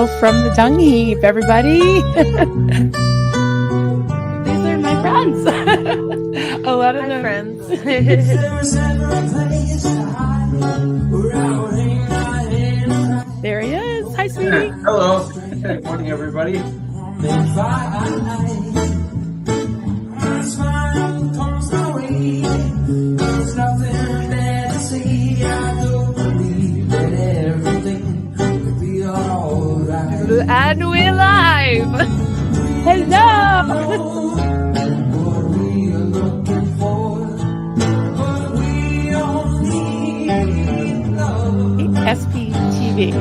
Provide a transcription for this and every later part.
Hello from the dung heap, everybody. These are my friends. A lot of them. Friends. There he is. Hi, sweetie. Hello. Good morning, everybody. And we're live. Hello. SPTV.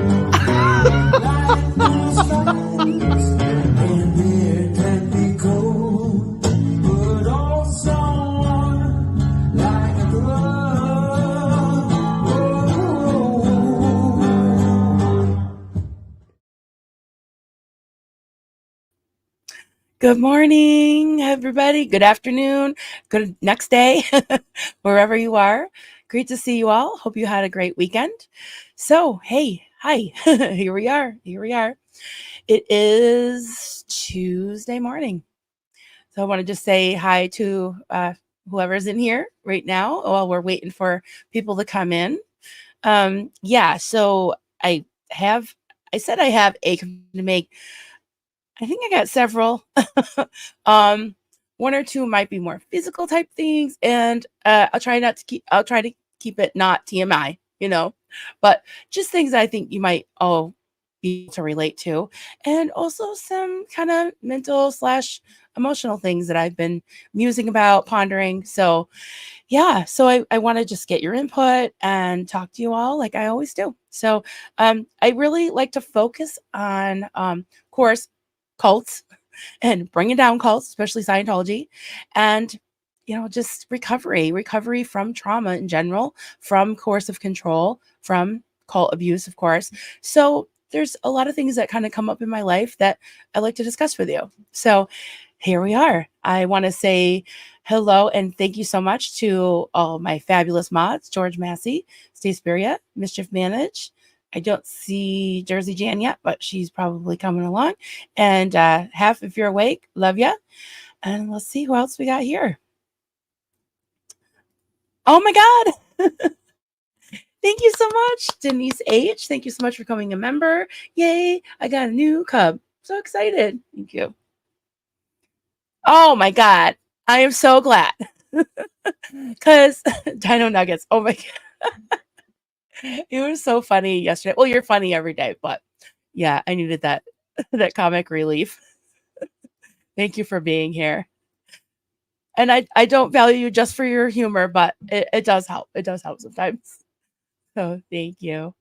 Good morning, everybody. Good afternoon. Good next day, wherever you are. Great to see you all. Hope you had a great weekend. So, hey, hi. Here we are. It is Tuesday morning. So I want to just say hi to whoever's in here right now while we're waiting for people to come in. So I said I have a to make. I think I got several. One or two might be more physical type things, and I'll try to keep it not TMI, but just things I think you might all be able to relate to, and also some kind of mental / emotional things that I've been musing about, pondering. So yeah, so I want to just get your input and talk to you all like I always do. So I really like to focus on, of course, cults and bringing down cults, especially Scientology, and just recovery from trauma in general, from coercive control, from cult abuse, of course. So there's a lot of things that kind of come up in my life that I like to discuss with you. So here we are. I want to say hello and thank you so much to all my fabulous mods: George Massey, Stay Spiria, Mischief Manage. I don't see Jersey Jan yet, but she's probably coming along. And Half, if you're awake, love ya. And let's see who else we got here. Oh my God. Thank you so much, Denise H. Thank you so much for becoming a member. Yay, I got a new cub. So excited. Thank you. Oh my God. I am so glad. Because Dino Nuggets. Oh my God. It was so funny yesterday. Well, you're funny every day, but yeah, I needed that comic relief. Thank you for being here. And I don't value you just for your humor, but it does help. It does help sometimes. So thank you.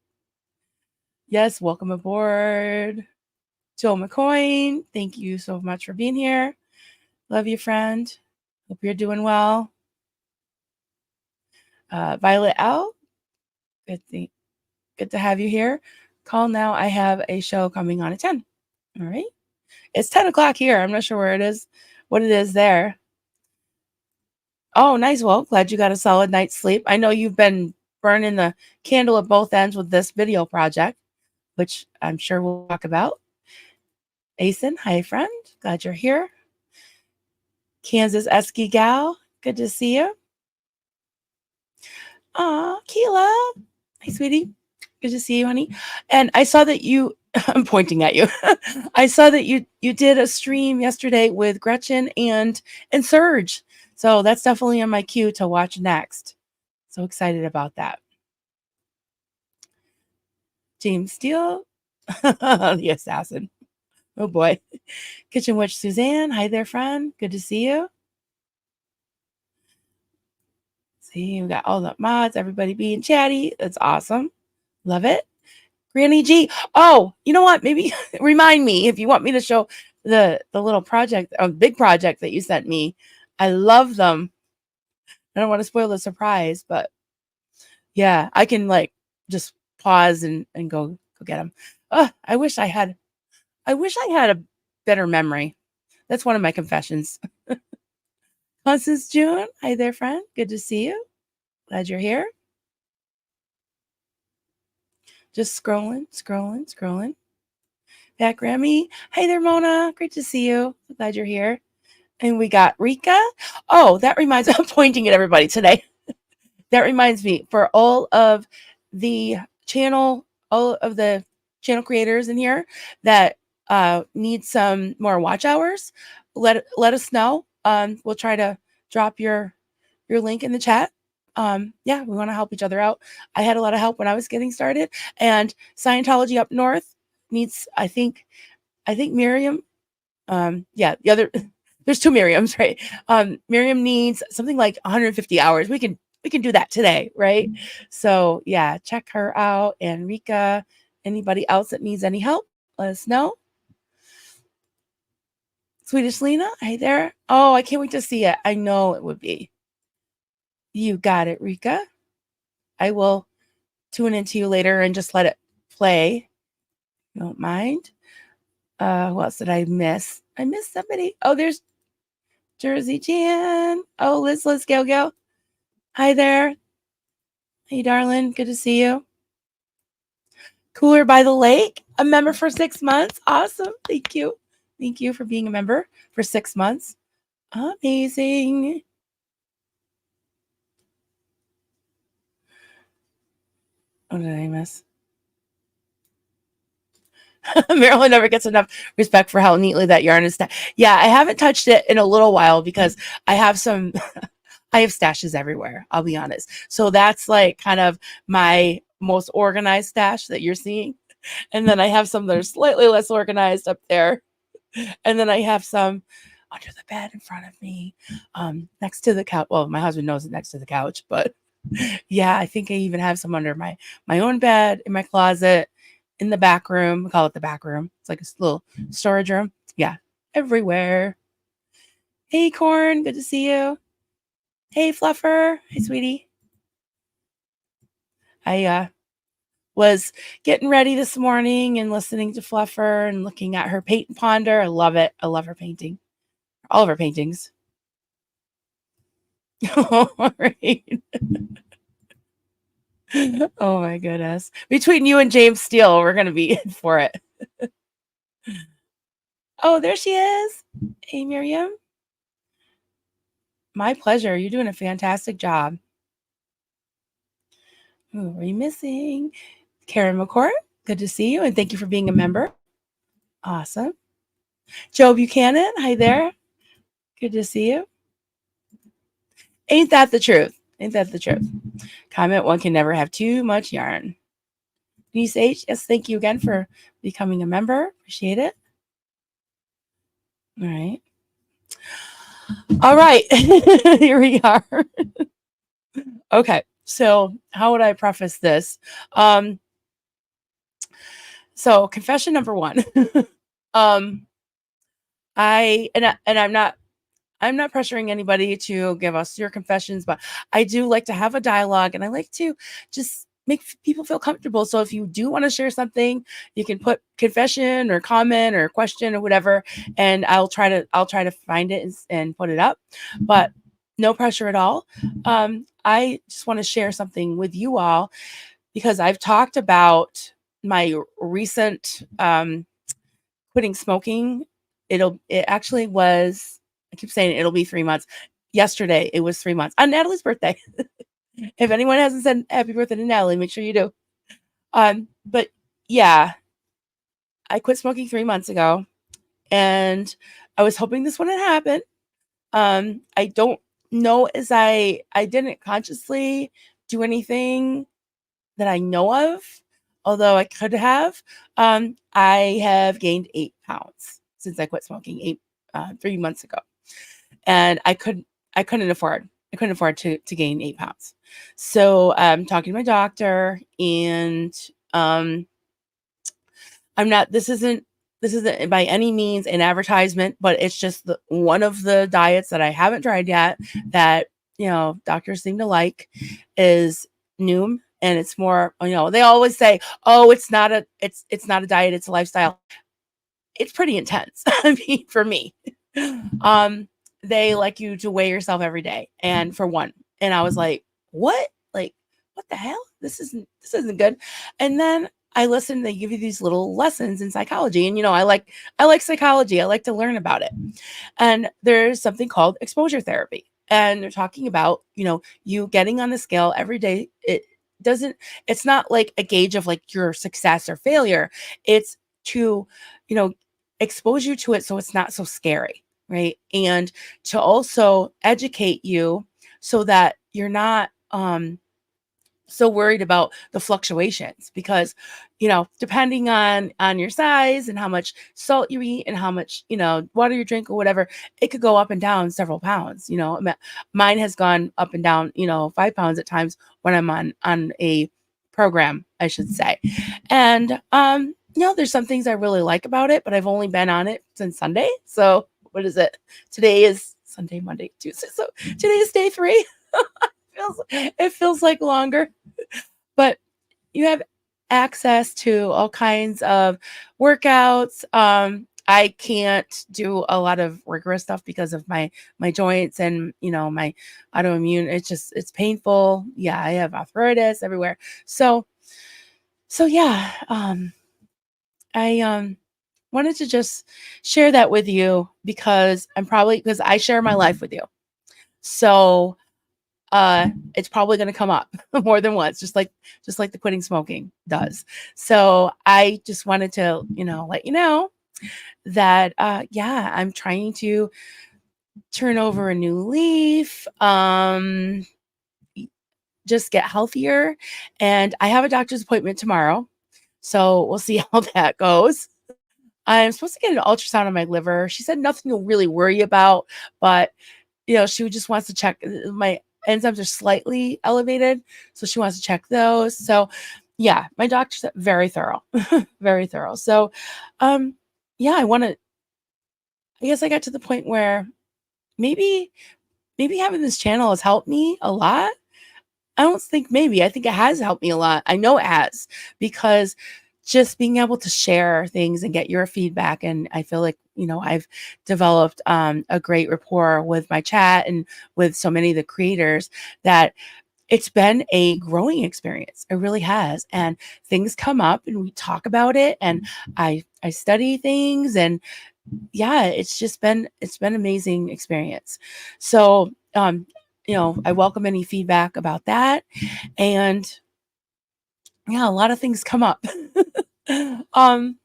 Yes, welcome aboard. Joe McCoy, thank you so much for being here. Love you, friend. Hope you're doing well. Violet L, good to have you here. Call now. I have a show coming on at 10. All right. It's 10 o'clock here. I'm not sure where it is, what it is there. Oh, nice. Well, glad you got a solid night's sleep. I know you've been burning the candle at both ends with this video project, which I'm sure we'll talk about. Asen, hi, friend. Glad you're here. Kansas Esky Gal, good to see you. Aw, Keela. Hi, sweetie. Good to see you, honey. And I saw that you, I'm pointing at you. I saw that you did a stream yesterday with Gretchen and Serge. So that's definitely on my queue to watch next. So excited about that. James Steele, the assassin. Oh boy. Kitchen Witch Suzanne. Hi there, friend. Good to see you. See, we got all the mods, everybody being chatty. That's awesome. Love it. Granny G. Oh, you know what? Maybe remind me if you want me to show the little project, big project that you sent me. I love them. I don't want to spoil the surprise, but yeah, I can just pause and go get them. I wish I had a better memory. That's one of my confessions. Constance June. Hi there, friend. Good to see you. Glad you're here. Just scrolling. Back Remy. Hey there, Mona. Great to see you. Glad you're here. And we got Rika. Oh, that reminds me, I'm pointing at everybody today. That reminds me, for the channel, all of the channel creators in here that need some more watch hours, let us know. We'll try to drop your link in the chat. Yeah, we want to help each other out. I had a lot of help when I was getting started, and Scientology up north needs, I think Miriam, yeah, the other, there's two Miriams, right? Miriam needs something like 150 hours. We can do that today, right? So yeah, check her out. And Rika, anybody else that needs any help, let us know. Swedish Lena, hey there. Oh, I can't wait to see it. I know it would be. You got it, Rika. I will tune into you later and just let it play. You don't mind. Who else did I miss? I missed somebody. Oh, there's Jersey Jan. Oh, Liz, go. Hi there. Hey, darling. Good to see you. Cooler by the Lake, a member for 6 months. Awesome. Thank you. Thank you for being a member for 6 months. Amazing. What did I miss? Marilyn never gets enough respect for how neatly that yarn is. Yeah, I haven't touched it in a little while because I have some I have stashes everywhere, I'll be honest. So that's like kind of my most organized stash that you're seeing. And then I have some that are slightly less organized up there. And then I have some under the bed in front of me, next to the couch. Well, my husband knows it next to the couch, but yeah, I think I even have some under my own bed, in my closet, in the back room. We call it the back room. It's like a little storage room. Yeah, everywhere. Hey, Corn, good to see you. Hey, Fluffer. Hey, sweetie. I was getting ready this morning and listening to Fluffer and looking at her paint and ponder. I love it. I love her painting. All of her paintings. All right. Oh my goodness. Between you and James Steele, we're going to be in for it. Oh, there she is. Hey, Miriam. My pleasure. You're doing a fantastic job. Who are you missing? Karen McCourt, good to see you. And thank you for being a member. Awesome. Joe Buchanan, hi there. Good to see you. Ain't that the truth? Ain't that the truth? Comment, one can never have too much yarn. Denise H, yes, thank you again for becoming a member. Appreciate it. All right. All right. Here we are. Okay. So how would I preface this? So confession number one. um, I'm not pressuring anybody to give us your confessions, but I do like to have a dialogue and I like to just make people feel comfortable. So if you do want to share something, you can put confession or comment or question or whatever, and I'll try to find it and put it up, but no pressure at all. I just want to share something with you all because I've talked about my recent quitting smoking. It actually was, I keep saying it'll be 3 months. Yesterday it was 3 months on Natalie's birthday. If anyone hasn't said happy birthday to Natalie, make sure you do. But yeah, I quit smoking 3 months ago and I was hoping this wouldn't happen. I don't know, as I didn't consciously do anything that I know of, although I could have. I have gained 8 pounds since I quit smoking 3 months ago, and I couldn't afford to gain 8 pounds. So I'm talking to my doctor, and I'm not. This isn't by any means an advertisement, but it's just one of the diets that I haven't tried yet that doctors seem to like is Noom, and it's more. They always say, "Oh, it's not a diet, it's a lifestyle." It's pretty intense. I mean, for me, um, they like you to weigh yourself every day, and for one, and I was like, "What? Like, what the hell? This isn't good." And then I listen, they give you these little lessons in psychology. And I like psychology. I like to learn about it. And there's something called exposure therapy. And they're talking about, you getting on the scale every day. Doesn't, it's not like a gauge of like your success or failure. It's to, you know, expose you to it so it's not so scary, right? And to also educate you so that you're not so worried about the fluctuations, because depending on your size and how much salt you eat and how much water you drink or whatever, it could go up and down several pounds. Mine has gone up and down 5 pounds at times when I'm on a program, I should say. And there's some things I really like about it, but I've only been on it since Sunday. So what is it? Today is Sunday, Monday, Tuesday, so today is day 3. It feels like longer, but you have access to all kinds of workouts. I can't do a lot of rigorous stuff because of my joints and my autoimmune. It's painful. Yeah, I have arthritis everywhere. So yeah, I wanted to just share that with you because I share my life with you. So it's probably going to come up more than once, just like the quitting smoking does. So I just wanted to, let you know that, yeah, I'm trying to turn over a new leaf, just get healthier. And I have a doctor's appointment tomorrow. So we'll see how that goes. I'm supposed to get an ultrasound on my liver. She said nothing to really worry about, but she just wants to check. My enzymes are slightly elevated, so she wants to check those. So, yeah, my doctor's very thorough, very thorough. So, yeah, I guess I got to the point where maybe, maybe having this channel has helped me a lot. I don't think maybe. I think it has helped me a lot. I know it has, because just being able to share things and get your feedback. And I feel like, I've developed a great rapport with my chat and with so many of the creators that it's been a growing experience. It really has. And things come up and we talk about it, and I study things, and yeah, it's been amazing experience. So, I welcome any feedback about that. And yeah, a lot of things come up. um,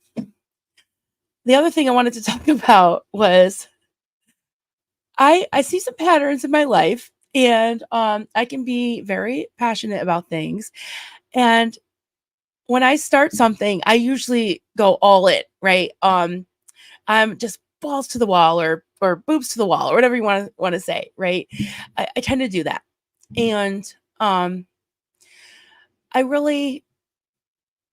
the other thing I wanted to talk about was I see some patterns in my life, and I can be very passionate about things. And when I start something, I usually go all in, right? I'm just balls to the wall, or boobs to the wall, or whatever you want to say, right? I tend to do that. And I really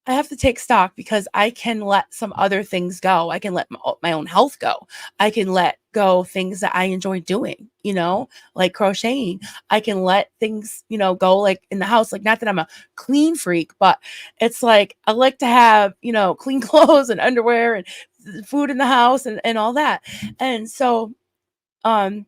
I have to take stock, because I can let some other things go. I can let my own health go. I can let go things that I enjoy doing, like crocheting. I can let things, go like in the house. Like, not that I'm a clean freak, but it's like I like to have, clean clothes and underwear and food in the house and all that. And so, um,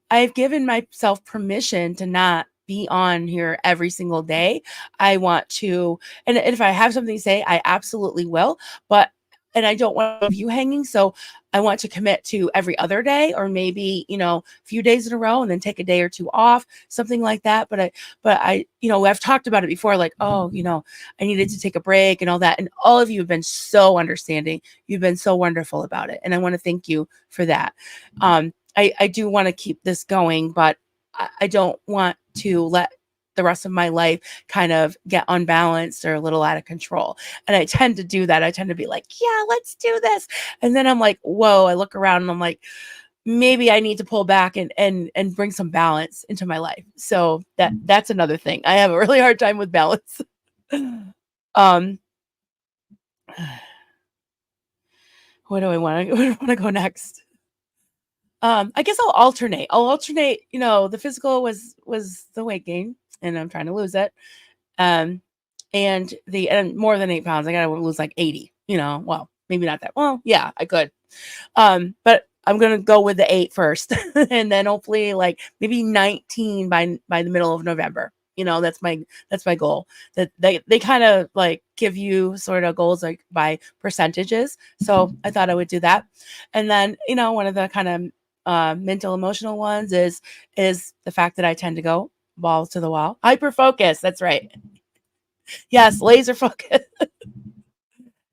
I've given myself permission to not be on here every single day. I want to, and if I have something to say, I absolutely will. And I don't want to leave you hanging. So I want to commit to every other day, or maybe, a few days in a row and then take a day or two off, something like that. But I've talked about it before, like, oh, I needed to take a break and all that. And all of you have been so understanding. You've been so wonderful about it. And I want to thank you for that. I do want to keep this going, but I don't want to let the rest of my life kind of get unbalanced or a little out of control. And I tend to do that. I tend to be like, yeah, let's do this. And then I'm like, whoa, I look around and I'm like, maybe I need to pull back and bring some balance into my life. So that's another thing. I have a really hard time with balance. um where do I want to go next? I guess I'll alternate. The physical was the weight gain, and I'm trying to lose it. Um, and more than 8 pounds. I gotta lose like 80, well, maybe not that. Well, yeah, I could. But I'm gonna go with the 8 first, and then hopefully like maybe 19 by the middle of November. that's my goal. That they kind of like give you sort of goals like by percentages. So I thought I would do that. And then, one of the kind of mental emotional ones is the fact that I tend to go balls to the wall. Hyper focus. That's right. Yes, laser focus.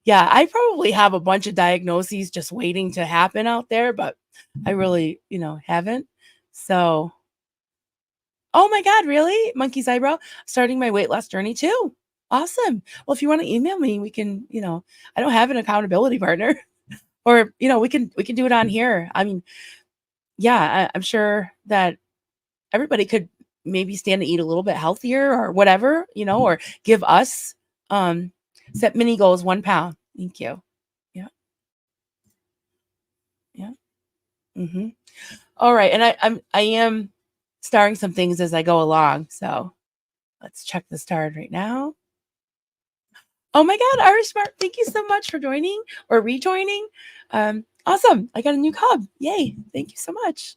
Yeah, I probably have a bunch of diagnoses just waiting to happen out there, but I really, haven't. So, oh my God, really? Monkey's eyebrow? Starting my weight loss journey too. Awesome. Well, if you want to email me, we can, I don't have an accountability partner. Or, we can do it on here. I mean, yeah, I'm sure that everybody could maybe stand to eat a little bit healthier or whatever, or give us set mini goals 1 pound. Thank you. Yeah. Yeah. Hmm. All right. And I am starring some things as I go along. So let's check the start right now. Oh my God, Irish Smart, thank you so much for joining or rejoining. Awesome. I got a new cub. Yay. Thank you so much.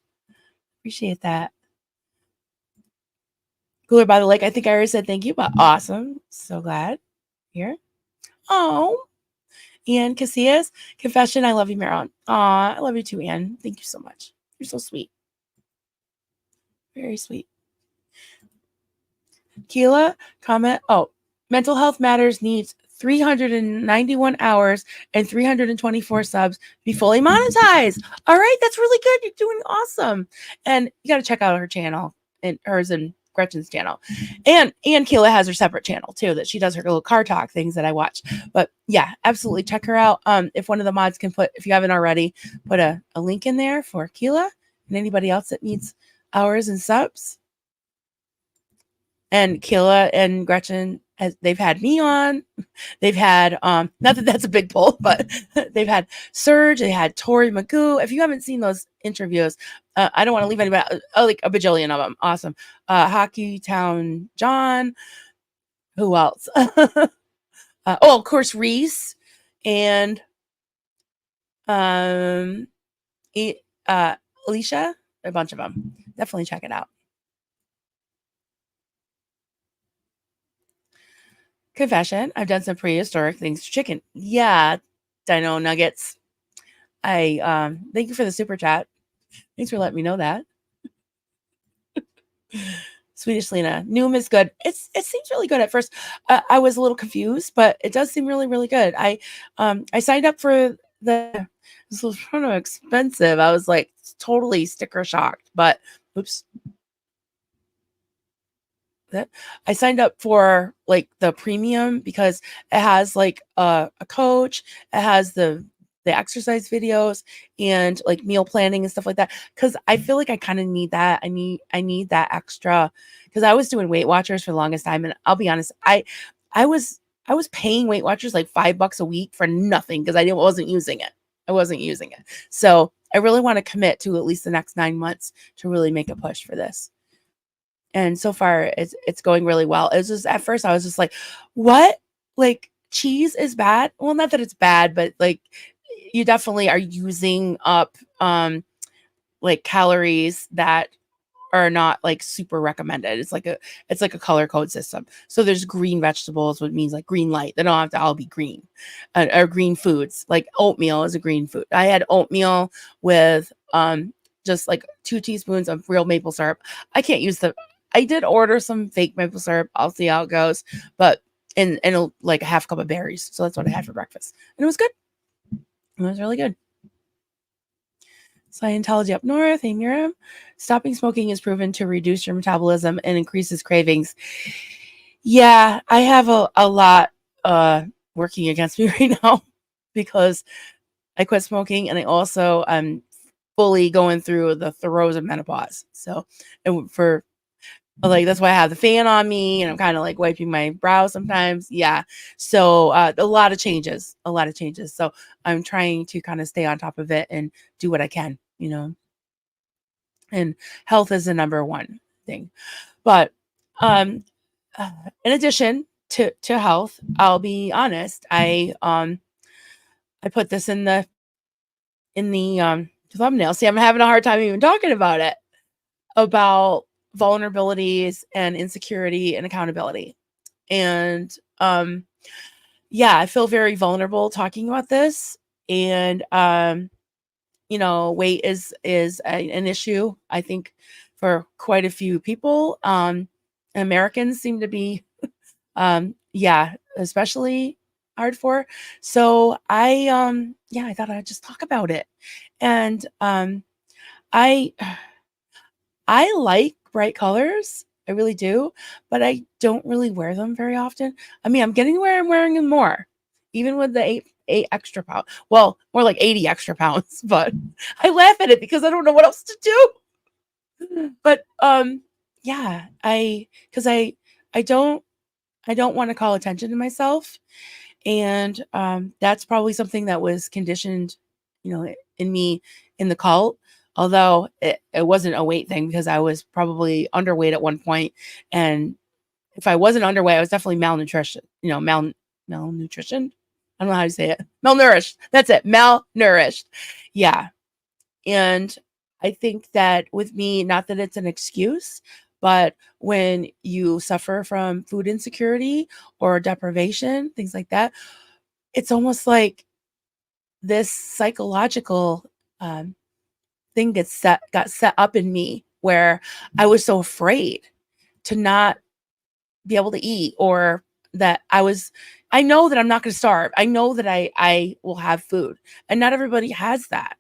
Appreciate that. Cooler by the lake. I think I already said thank you, but awesome. So glad. Here. Oh, Ann Casillas. Confession. I love you, Marilyn. Aw, I love you too, Ann. Thank you so much. You're so sweet. Very sweet. Keela, comment. Oh, Mental Health Matters needs 391 hours and 324 subs to be fully monetized. All right, that's really good. You're doing awesome. And you got to check out her channel and hers and Gretchen's channel. And Keela has her separate channel too that she does her little car talk things that I watch. But yeah, absolutely check her out. If one of the mods can put, if you haven't already, put a link in there for Keela and anybody else that needs hours and subs. And Killa and Gretchen, they've had me on. They've had not that that's a big pull, but they've had Serge. They had Tori Magoo. If you haven't seen those interviews, I don't want to leave anybody. Like a bajillion of them. Awesome. Hockey Town John. Who else? Of course Reese and um, Alicia. A bunch of them. Definitely check it out. Confession, I've done some prehistoric things to chicken. Yeah, Dino Nuggets. I thank you for the super chat. Thanks for letting me know that. Swedish Lena, Noom is good. It seems really good at first. I was a little confused, but it does seem really, really good. I signed up for this was kind of expensive. I was like totally sticker shocked, but oops. That I signed up for like the premium because it has like a coach, it has the exercise videos and like meal planning and stuff like that. Cause I feel like I kind of need that. I need that extra because I was doing Weight Watchers for the longest time. And I'll be honest, I was paying Weight Watchers like $5 a week for nothing because wasn't using it. I wasn't using it. So I really want to commit to at least the next 9 months to really make a push for this. And so far it's going really well. It was just at first I was just like, what? Like cheese is bad? Well, not that it's bad, but like you definitely are using up like calories that are not like super recommended. It's like a color code system. So there's green vegetables, which means like green light. They don't have to all be green. Or green foods. Like oatmeal is a green food. I had oatmeal with just like 2 teaspoons of real maple syrup. I did order some fake maple syrup. I'll see how it goes. But and like a half cup of berries. So that's what I had for breakfast. And it was good. It was really good. Scientology up north. Hey, Miriam. Stopping smoking is proven to reduce your metabolism and increases cravings. Yeah, I have a lot working against me right now because I quit smoking and I also fully going through the throes of menopause. So and for like that's why I have the fan on me and I'm kind of like wiping my brow sometimes. Yeah. So a lot of changes. So I'm trying to kind of stay on top of it and do what I can, And health is the number one thing. But in addition to health, I'll be honest, I put this in the thumbnail. See, I'm having a hard time even talking about it. About vulnerabilities and insecurity and accountability. And yeah, I feel very vulnerable talking about this. And weight is an issue, I think, for quite a few people. Americans seem to be yeah, especially hard for. So yeah, I thought I'd just talk about it. And I I like bright colors. I really do, but I don't really wear them very often. I mean, I'm getting where I'm wearing them more, even with the eight extra pound. Well, more like 80 extra pounds, but I laugh at it because I don't know what else to do. But yeah, because I don't want to call attention to myself. And that's probably something that was conditioned, in me in the cult. Although it wasn't a weight thing because I was probably underweight at one point. And if I wasn't underweight, I was definitely malnutrition, malnutrition. I don't know how to say it. Malnourished. That's it. Malnourished. Yeah. And I think that with me, not that it's an excuse, but when you suffer from food insecurity or deprivation, things like that, it's almost like this psychological um, thing got set up in me where I was so afraid to not be able to eat, or that I know that I'm not going to starve. I know that I will have food. And not everybody has that,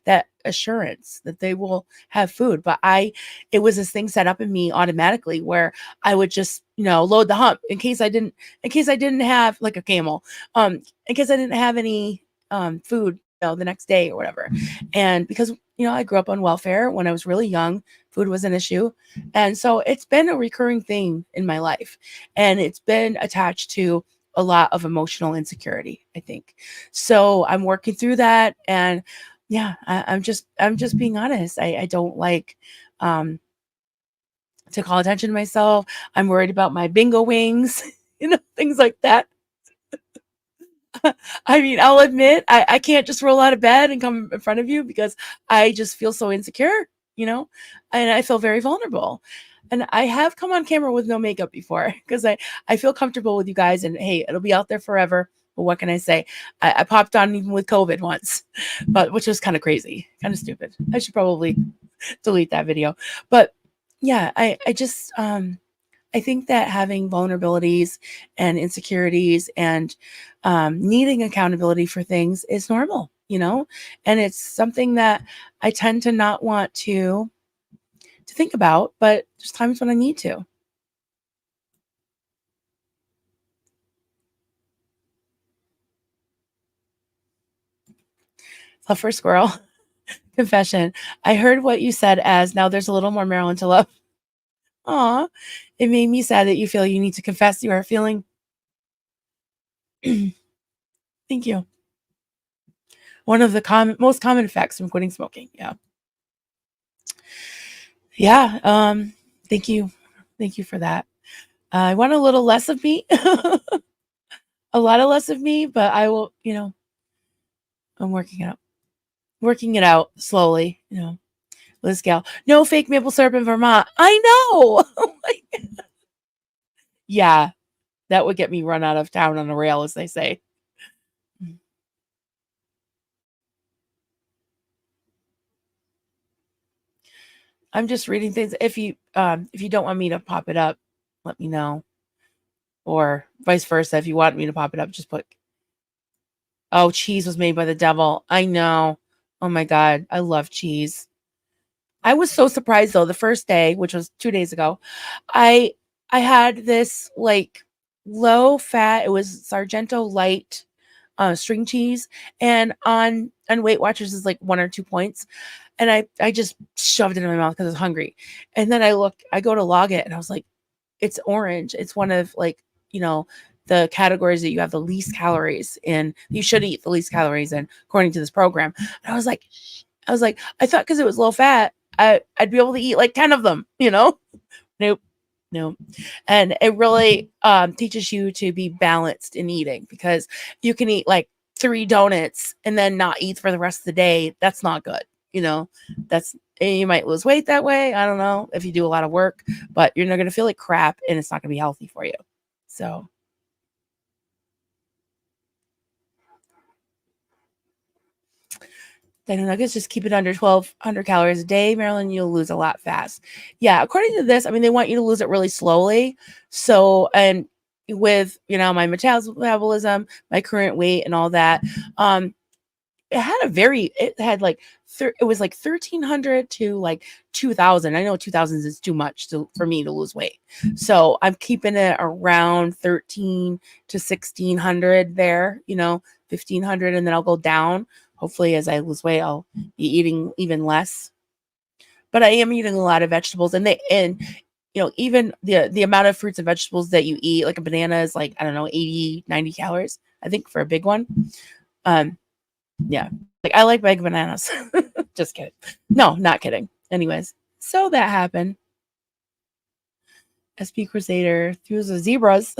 that assurance that they will have food. But it was this thing set up in me automatically where I would just, load the hump in case I didn't have like a camel, in case I didn't have any food, the next day or whatever. And because, I grew up on welfare when I was really young, food was an issue. And so it's been a recurring thing in my life, and it's been attached to a lot of emotional insecurity, I think. So I'm working through that. And yeah, I'm just being honest. I don't like to call attention to myself. I'm worried about my bingo wings, things like that. I mean, I'll admit I can't just roll out of bed and come in front of you because I just feel so insecure, and I feel very vulnerable. And I have come on camera with no makeup before because I feel comfortable with you guys, and hey, it'll be out there forever. But what can I say? I popped on even with COVID once, but which was kind of crazy, kind of stupid. I should probably delete that video. But yeah, I just I think that having vulnerabilities and insecurities and needing accountability for things is normal, and it's something that I tend to not want to think about, but there's times when I need to. Love for a squirrel. Confession. I heard what you said as now there's a little more Marilyn to love. Aw, it made me sad that you feel you need to confess you are feeling. Thank you. One of the most common effects from quitting smoking. Yeah. Yeah. Thank you. Thank you for that. I want a little less of me, a lot of less of me, but I will, I'm working it out slowly, Liz Gal. No fake maple syrup in Vermont. I know. Yeah, that would get me run out of town on a rail, as they say. I'm just reading things. If you don't want me to pop it up, let me know. Or vice versa. If you want me to pop it up, just put, oh, cheese was made by the devil. I know. Oh my God. I love cheese. I was so surprised though, the first day, which was 2 days ago, I I had this like low fat, it was Sargento light string cheese, and on Weight Watchers is like 1 or 2 points. And I just shoved it in my mouth because I was hungry. And then I go to log it and I was like, it's orange. It's one of like, you know, the categories that you have the least calories in. You should eat the least calories in according to this program. And I was like, I thought because it was low fat, I'd be able to eat like 10 of them, Nope. No. And it really teaches you to be balanced in eating, because you can eat like 3 donuts and then not eat for the rest of the day. That's not good. That's And you might lose weight that way. I don't know if you do a lot of work, but you're not going to feel like crap and it's not going to be healthy for you. So, Dino nuggets, just keep it under 1,200 calories a day, Marilyn. You'll lose a lot fast. Yeah, according to this, I mean, they want you to lose it really slowly. So, and with my metabolism, my current weight, and all that, it had like it was like 1,300 to like 2,000. I know 2,000 is too much for me to lose weight, so I'm keeping it around 13 to 1,600 there. 1,500, and then I'll go down. Hopefully, as I lose weight, I'll be eating even less. But I am eating a lot of vegetables, and even the amount of fruits and vegetables that you eat, like a banana is like, I don't know, 80, 90 calories, I think, for a big one. Yeah. Like, I like big bananas. Just kidding. No, not kidding. Anyways, so that happened. SP Crusader through the zebras.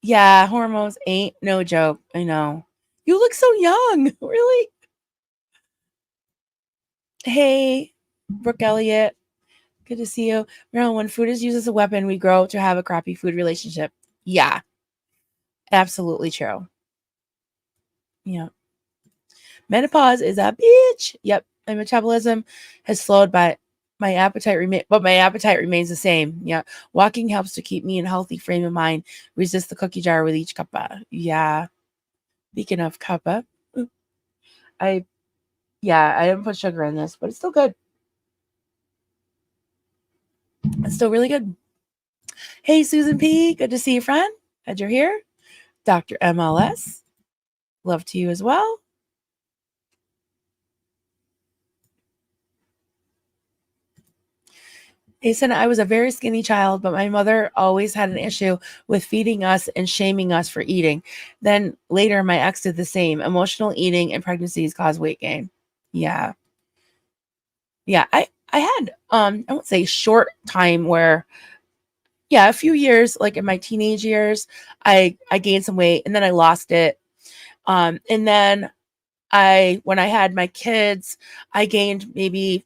Yeah, hormones ain't no joke. I know. You look so young. Really? Hey, Brooke Elliott. Good to see you. Marilyn, when food is used as a weapon, we grow to have a crappy food relationship. Yeah, absolutely true. Yeah. Menopause is a bitch. Yep. My metabolism has slowed, but my appetite remains the same. Yeah. Walking helps to keep me in a healthy frame of mind. Resist the cookie jar with each cuppa. Yeah. Speaking of cuppa, I I didn't put sugar in this, but it's still good. It's still really good. Hey, Susan P. Good to see you, friend. Glad you're here. Dr. MLS. Love to you as well. He said, I was a very skinny child, but my mother always had an issue with feeding us and shaming us for eating. Then later, my ex did the same. Emotional eating and pregnancies cause weight gain. Yeah. Yeah. I had, I won't say short time where, yeah, a few years, like in my teenage years, I gained some weight and then I lost it. And then when I had my kids, I gained maybe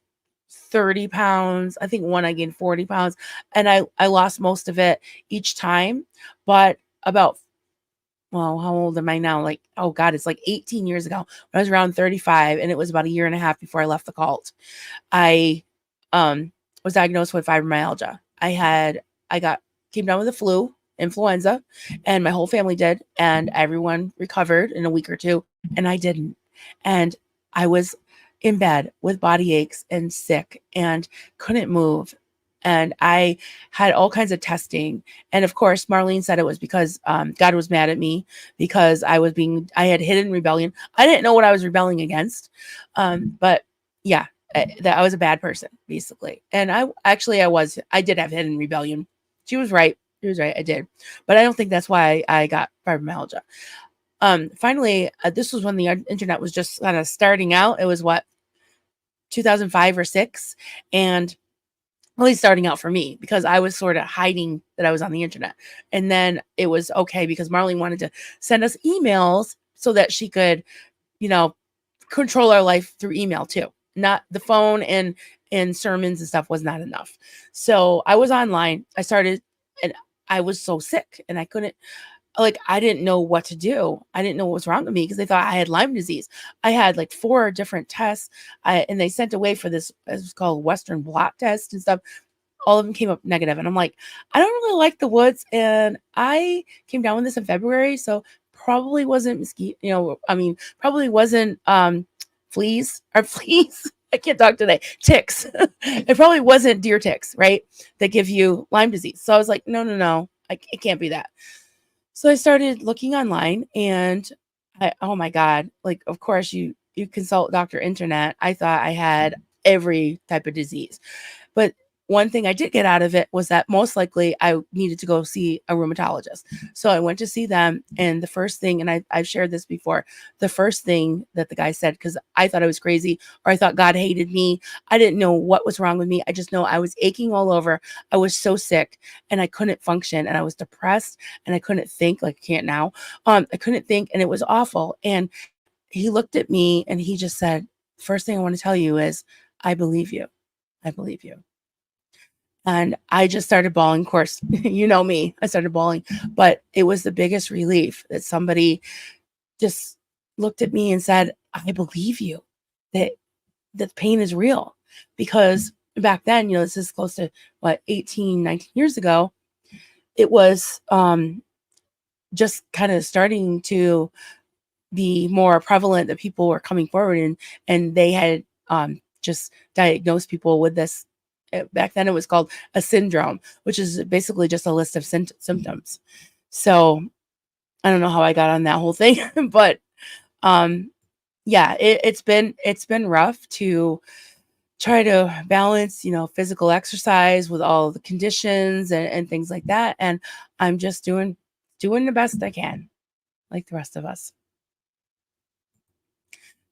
30 pounds. I think one I gained 40 pounds, and I lost most of it each time. But about, well, how old am I now? Like, oh God, it's like 18 years ago when I was around 35, and it was about a year and a half before I left the cult. I was diagnosed with fibromyalgia. I got came down with a influenza, and my whole family did, and everyone recovered in a week or two, and I didn't. And I was in bed with body aches and sick and couldn't move. And I had all kinds of testing. And of course, Marlene said it was because God was mad at me because I had hidden rebellion. I didn't know what I was rebelling against. But yeah, that I was a bad person, basically. And I did have hidden rebellion. She was right. She was right. I did. But I don't think that's why I got fibromyalgia. Finally, this was when the internet was just kind of starting out. It was 2005 or 6. And at least starting out for me, because I was sort of hiding that I was on the internet. And then it was okay because Marlene wanted to send us emails so that she could, you know, control our life through email too. Not the phone and sermons and stuff was not enough. So I was online. I started, and I was so sick and I couldn't, like, I didn't know what to do. I didn't know what was wrong with me because they thought I had Lyme disease. I had like 4 different tests, and they sent away for this, it's called Western blot test and stuff. All of them came up negative, and I'm like, I don't really like the woods, and I came down with this in February, so probably wasn't probably wasn't fleas or fleas. I can't talk today. Ticks. It probably wasn't deer ticks, right? That give you Lyme disease. So I was like, no, it can't be that. So I started looking online, and oh my God, like, of course you consult Dr. Internet. I thought I had every type of disease. But one thing I did get out of it was that most likely I needed to go see a rheumatologist. So I went to see them. And the first thing, and I've shared this before, the first thing that the guy said, because I thought I was crazy or I thought God hated me. I didn't know what was wrong with me. I just know I was aching all over. I was so sick and I couldn't function, and I was depressed and I couldn't think like I can't now. I couldn't think, and it was awful. And he looked at me and he just said, first thing I want to tell you is I believe you. I believe you. And I just started bawling. Of course, you know me. I started bawling, but it was the biggest relief that somebody just looked at me and said, I believe you that the pain is real. Because back then, this is close to what, 18, 19 years ago, it was just kind of starting to be more prevalent that people were coming forward and they had just diagnosed people with this. Back then it was called a syndrome, which is basically just a list of symptoms. So I don't know how I got on that whole thing, but um yeah, it's been rough to try to balance, physical exercise with all the conditions and things like that. And I'm just doing the best I can, like the rest of us.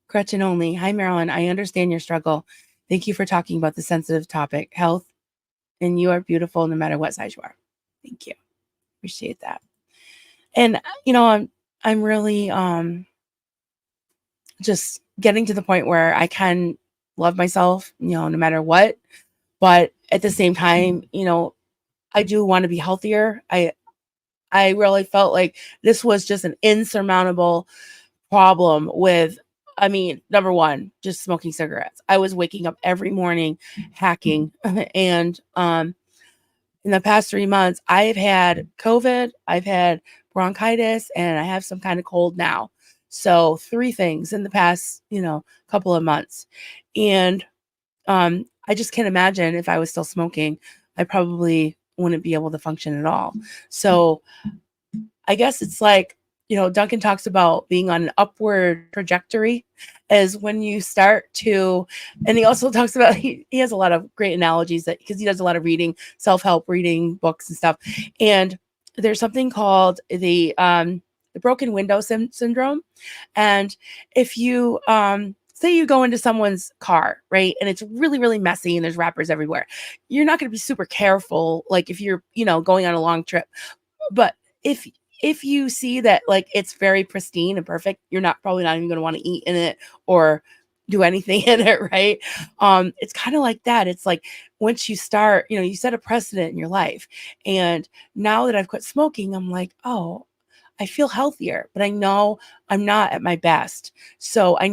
Gretchen only. Hi, Marilyn. I understand your struggle. Thank you for talking about the sensitive topic, health, and you are beautiful no matter what size you are. Thank you. Appreciate that. And I'm really just getting to the point where I can love myself, no matter what. But at the same time, I do want to be healthier. I really felt like this was just an insurmountable problem with, I mean, number one, just smoking cigarettes. I was waking up every morning hacking. And in the past 3 months, I've had COVID, I've had bronchitis, and I have some kind of cold now. So three things in the past, couple of months. And I just can't imagine if I was still smoking, I probably wouldn't be able to function at all. So I guess it's like, Duncan talks about being on an upward trajectory as when you start to, and he also talks about, he has a lot of great analogies that because he does a lot of reading, self-help reading books and stuff. And there's something called the broken window syndrome. And if you, say you go into someone's car, right? And it's really, really messy and there's wrappers everywhere. You're not going to be super careful. Like if you're, going on a long trip, but if you see that like it's very pristine and perfect, you're probably not even going to want to eat in it or do anything in it, right? It's kind of like that. It's like once you start, you set a precedent in your life. And now that I've quit smoking, I'm like, oh, I feel healthier, but I know I'm not at my best. So I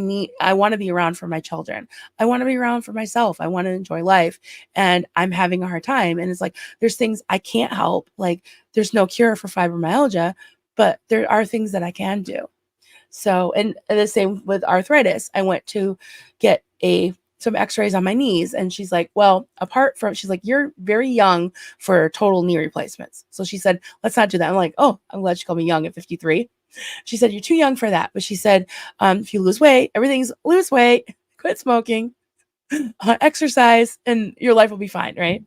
want to be around for my children. I want to be around for myself. I want to enjoy life. And I'm having a hard time. And it's like, there's things I can't help. Like there's no cure for fibromyalgia, but there are things that I can do. So, and the same with arthritis. I went to get some x-rays on my knees and she's like, well, she's like, you're very young for total knee replacements. So she said, let's not do that. I'm like, oh, I'm glad she called me young at 53. She said, you're too young for that. But she said, if you lose weight, lose weight, quit smoking, exercise, and your life will be fine. Right.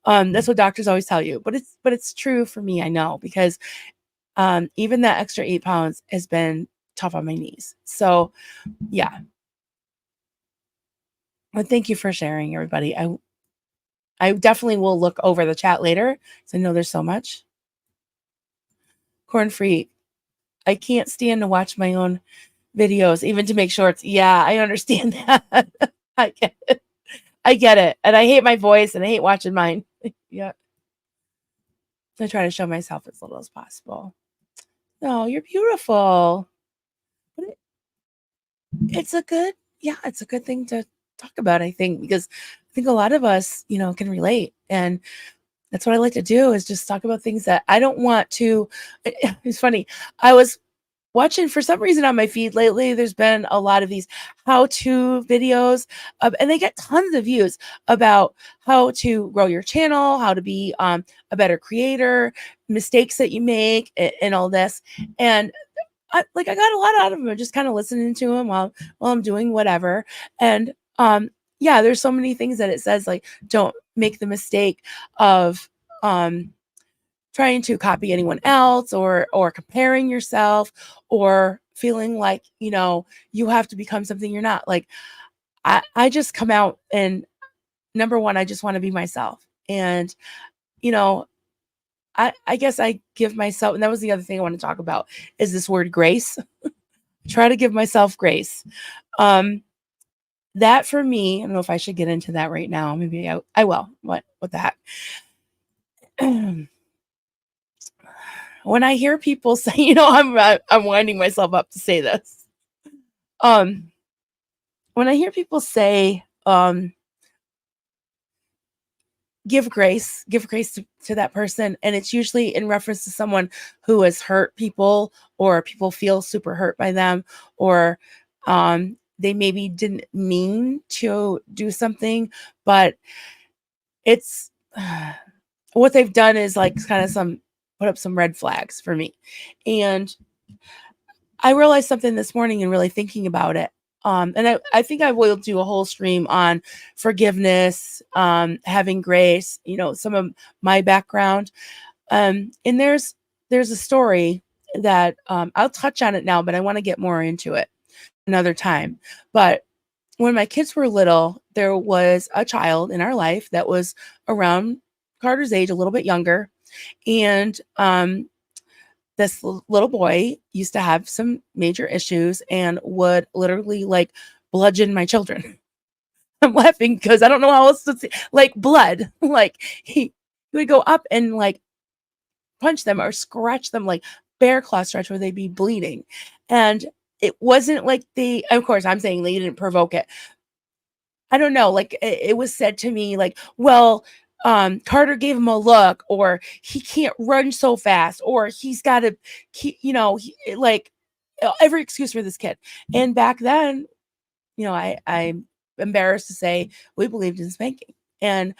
That's what doctors always tell you, but it's true for me. I know because even that extra 8 pounds has been tough on my knees. So yeah. Well, thank you for sharing, everybody. I definitely will look over the chat later because I know there's so much. Corn free. I can't stand to watch my own videos, even to make shorts. Yeah, I understand that. I get it. I get it. And I hate my voice and I hate watching mine. Yeah. I try to show myself as little as possible. No, you're beautiful. But it's a good thing to talk about, I think, because I think a lot of us, can relate. And that's what I like to do is just talk about things that I don't want to. It's funny. I was watching for some reason on my feed lately. There's been a lot of these how-to videos, and they get tons of views about how to grow your channel, how to be a better creator, mistakes that you make, and all this. And I got a lot out of them, just kind of listening to them while I'm doing whatever. And yeah, there's so many things that it says like don't make the mistake of um trying to copy anyone else or comparing yourself or feeling like, you have to become something you're not. Like I just come out and number one, I just want to be myself. And, you know, I guess I give myself, and that was the other thing I want to talk about is this word grace. Try to give myself grace. Um, that for me, I don't know if I should get into that right now. Maybe I will. What the heck? When I hear people say, I'm winding myself up to say this. Um, when I hear people say, give grace to that person, and it's usually in reference to someone who has hurt people, or people feel super hurt by them, or they maybe didn't mean to do something, but it's what they've done is like kind of some put up some red flags for me. And I realized something this morning and really thinking about it. And I think I will do a whole stream on forgiveness, having grace, some of my background. And there's a story that I'll touch on it now, but I want to get more into it another time. But when my kids were little, there was a child in our life that was around Carter's age, a little bit younger. And this little boy used to have some major issues and would literally like bludgeon my children. I'm laughing because I don't know how else to say, like blood. Like he would go up and like punch them or scratch them, like bear claw stretch where they'd be bleeding. And it wasn't like of course, I'm saying they didn't provoke it. I don't know, like it was said to me like, well, Carter gave him a look, or he can't run so fast, or he's got to, like every excuse for this kid. And back then, I'm embarrassed to say we believed in spanking. And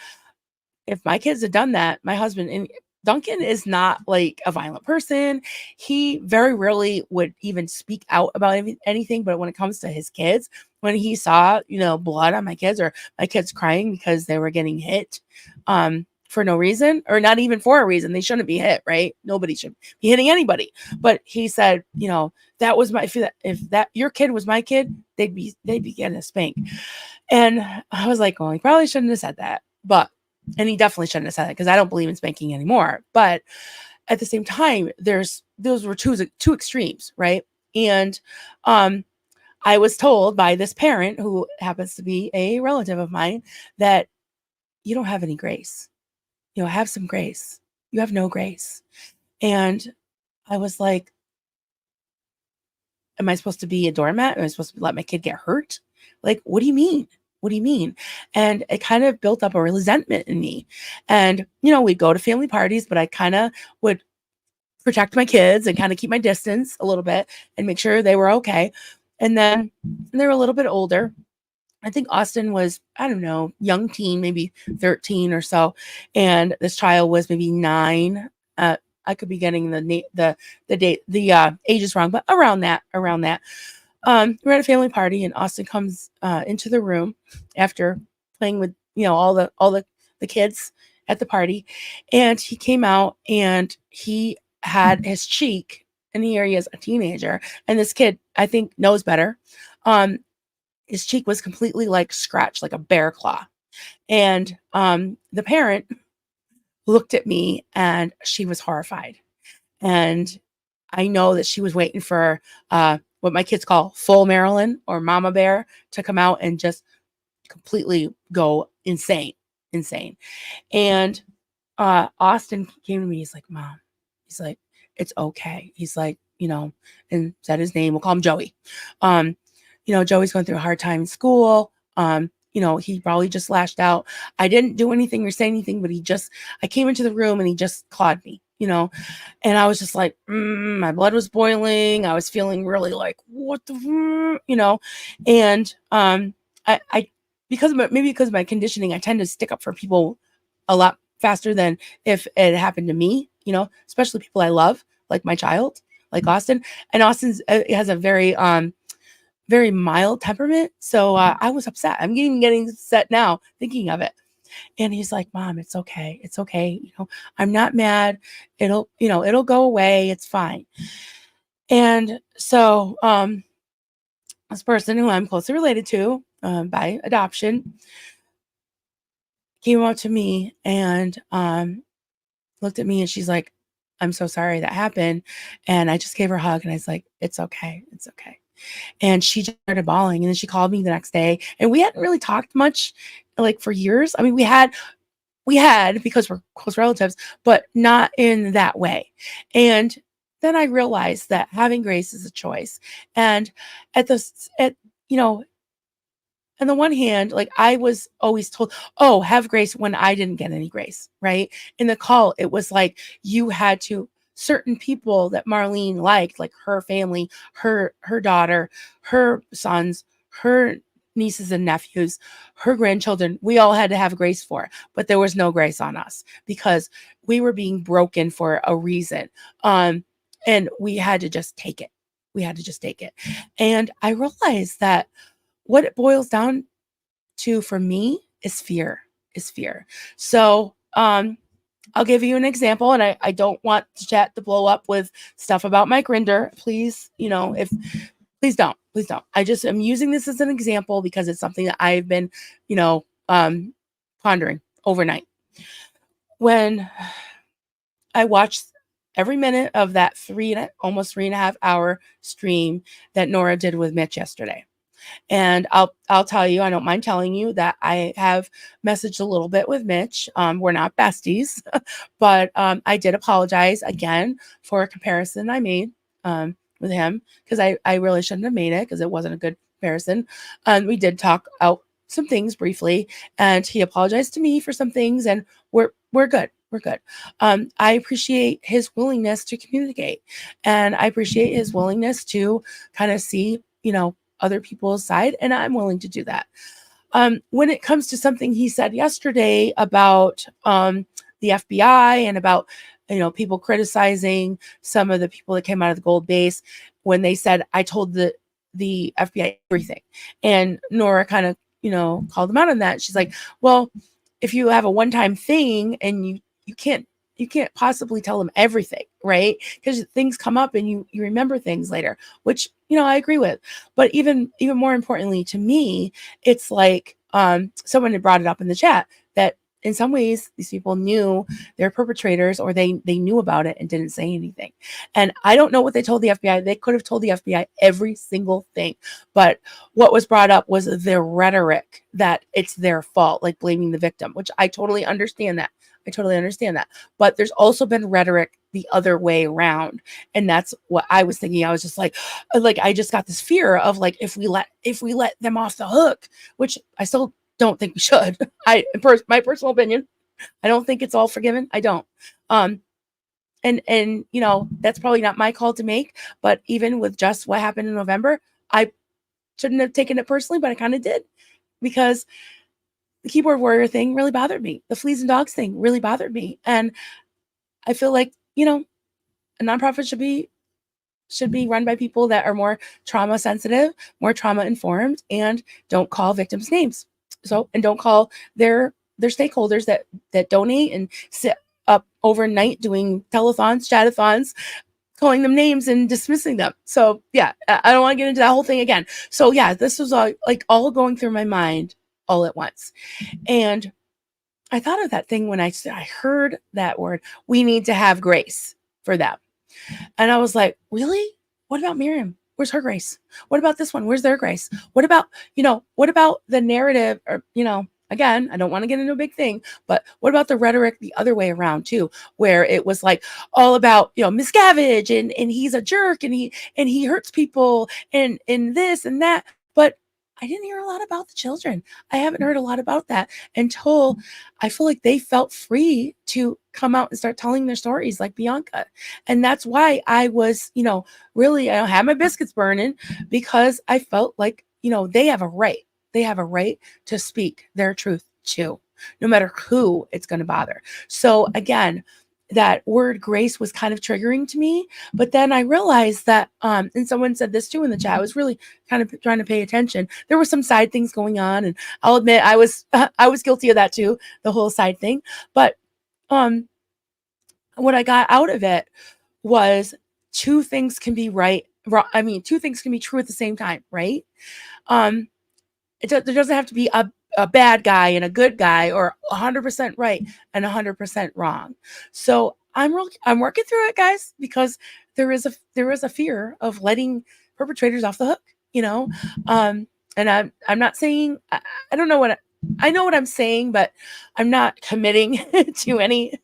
if my kids had done that, my husband, and Duncan is not like a violent person. He very rarely would even speak out about anything. But when it comes to his kids, when he saw, blood on my kids, or my kids crying because they were getting hit for no reason, or not even for a reason, they shouldn't be hit, right? Nobody should be hitting anybody. But he said, that was my, if that your kid was my kid, they'd be getting a spank. And I was like, well, he probably shouldn't have said that. And he definitely shouldn't have said that because I don't believe in spanking anymore. But at the same time, those were two extremes, right? And I was told by this parent, who happens to be a relative of mine, that you don't have any grace. Have some grace. You have no grace. And I was like, am I supposed to be a doormat? Am I supposed to let my kid get hurt? Like, what do you mean? What do you mean? And it kind of built up a resentment in me. And, we'd go to family parties, but I kind of would protect my kids and kind of keep my distance a little bit and make sure they were okay. And then they were a little bit older. I think Austin was, I don't know, young teen, maybe 13 or so. And this child was maybe 9. I could be getting the date, the ages wrong, but around that. We're at a family party, and Austin comes into the room after playing with, all the kids at the party. And he came out and he had his cheek, and here he is, a teenager. And this kid, I think, knows better. His cheek was completely like scratched, like a bear claw. And the parent looked at me and she was horrified. And I know that she was waiting for what my kids call full Marilyn, or Mama Bear, to come out and just completely go insane. And Austin came to me. He's like, Mom, he's like, it's okay. He's like, and said his name. We'll call him Joey. Um, Joey's going through a hard time in school. He probably just lashed out. I didn't do anything or say anything, but I came into the room and he just clawed me, and I was just like, my blood was boiling. I was feeling really like, what the, and I because of my conditioning, I tend to stick up for people a lot faster than if it happened to me, especially people I love, like my child, like Austin. And Austin's has a very mild temperament. So I was upset. I'm getting upset now thinking of it. And he's like, Mom, it's okay. It's okay. I'm not mad. It'll go away. It's fine. And so this person who I'm closely related to by adoption came up to me and looked at me, and she's like, I'm so sorry that happened. And I just gave her a hug, and I was like, it's okay. It's okay. And she just started bawling. And then she called me the next day. And we hadn't really talked much like for years. I mean, we had because we're close relatives, but not in that way. And then I realized that having grace is a choice. And at the at you know, on the one hand, like I was always told, oh, have grace when I didn't get any grace, right? In the call, it was like you had to certain people that Marlene liked, like her family, her daughter, her sons, her nieces and nephews, her grandchildren, we all had to have grace for, but there was no grace on us because we were being broken for a reason. And we had to just take it. We had to just take it. And I realized that what it boils down to for me is fear. So I'll give you an example, and I don't want the chat to blow up with stuff about my grinder. Please, if please don't. I just am using this as an example because it's something that I've been, you know, um, pondering overnight. When I watched every minute of that almost 3.5 hour stream that Nora did with Mitch yesterday. And I'll tell you, I don't mind telling you that I have messaged a little bit with Mitch. We're not besties, but I did apologize again for a comparison I made with him because I really shouldn't have made it because it wasn't a good comparison. And we did talk out some things briefly, and he apologized to me for some things, and we're good. We're good. I appreciate his willingness to communicate, and I appreciate his willingness to kind of see, other people's side, and I'm willing to do that. When it comes to something he said yesterday about the FBI and about people criticizing some of the people that came out of the gold base when they said I told the FBI everything, and Nora kind of called them out on that. She's like, well, if you have a one-time thing and you can't possibly tell them everything, right? Because things come up and you remember things later, which I agree with. But even more importantly to me, it's like someone had brought it up in the chat that in some ways these people knew they're perpetrators, or they knew about it and didn't say anything. And I don't know what they told the FBI. They could have told the FBI every single thing, but what was brought up was their rhetoric that it's their fault, like blaming the victim, which I totally understand that. But there's also been rhetoric the other way around. And that's what I was thinking. I was just like I just got this fear of like, if we let them off the hook, which I still don't think we should. My personal opinion, I don't think it's all forgiven. I don't. And that's probably not my call to make, but even with just what happened in November, I shouldn't have taken it personally, but I kind of did, because the keyboard warrior thing really bothered me. The fleas and dogs thing really bothered me. And I feel like, a nonprofit should be run by people that are more trauma sensitive, more trauma informed, and don't call victims names. And don't call their stakeholders that donate and sit up overnight doing telethons, chatathons, calling them names and dismissing them. So yeah, I don't want to get into that whole thing again. So yeah, this was all going through my mind all at once. And I thought of that thing when I heard that word. We need to have grace for them. And I was like, really? What about Miriam? Where's her grace? What about this one? Where's their grace? What about the narrative? Or, again, I don't want to get into a big thing, but what about the rhetoric the other way around too, where it was like all about, Miscavige and he's a jerk and he hurts people and this and that. But I didn't hear a lot about the children. I haven't heard a lot about that until I feel like they felt free to come out and start telling their stories like Bianca. And that's why I was, really, I had my biscuits burning, because I felt like, they have a right. They have a right to speak their truth too, no matter who it's going to bother. So again, that word grace was kind of triggering to me. But then I realized that, and someone said this too in the chat, I was really kind of trying to pay attention. There were some side things going on, and I'll admit I was guilty of that too, the whole side thing. But what I got out of it was two things can be right. I mean, two things can be true at the same time, right? There doesn't have to be a bad guy and a good guy, or 100% right and 100% wrong. So I'm working through it, guys, because there is a fear of letting perpetrators off the hook, you know? And I'm not saying, I don't know I know what I'm saying, but I'm not committing to any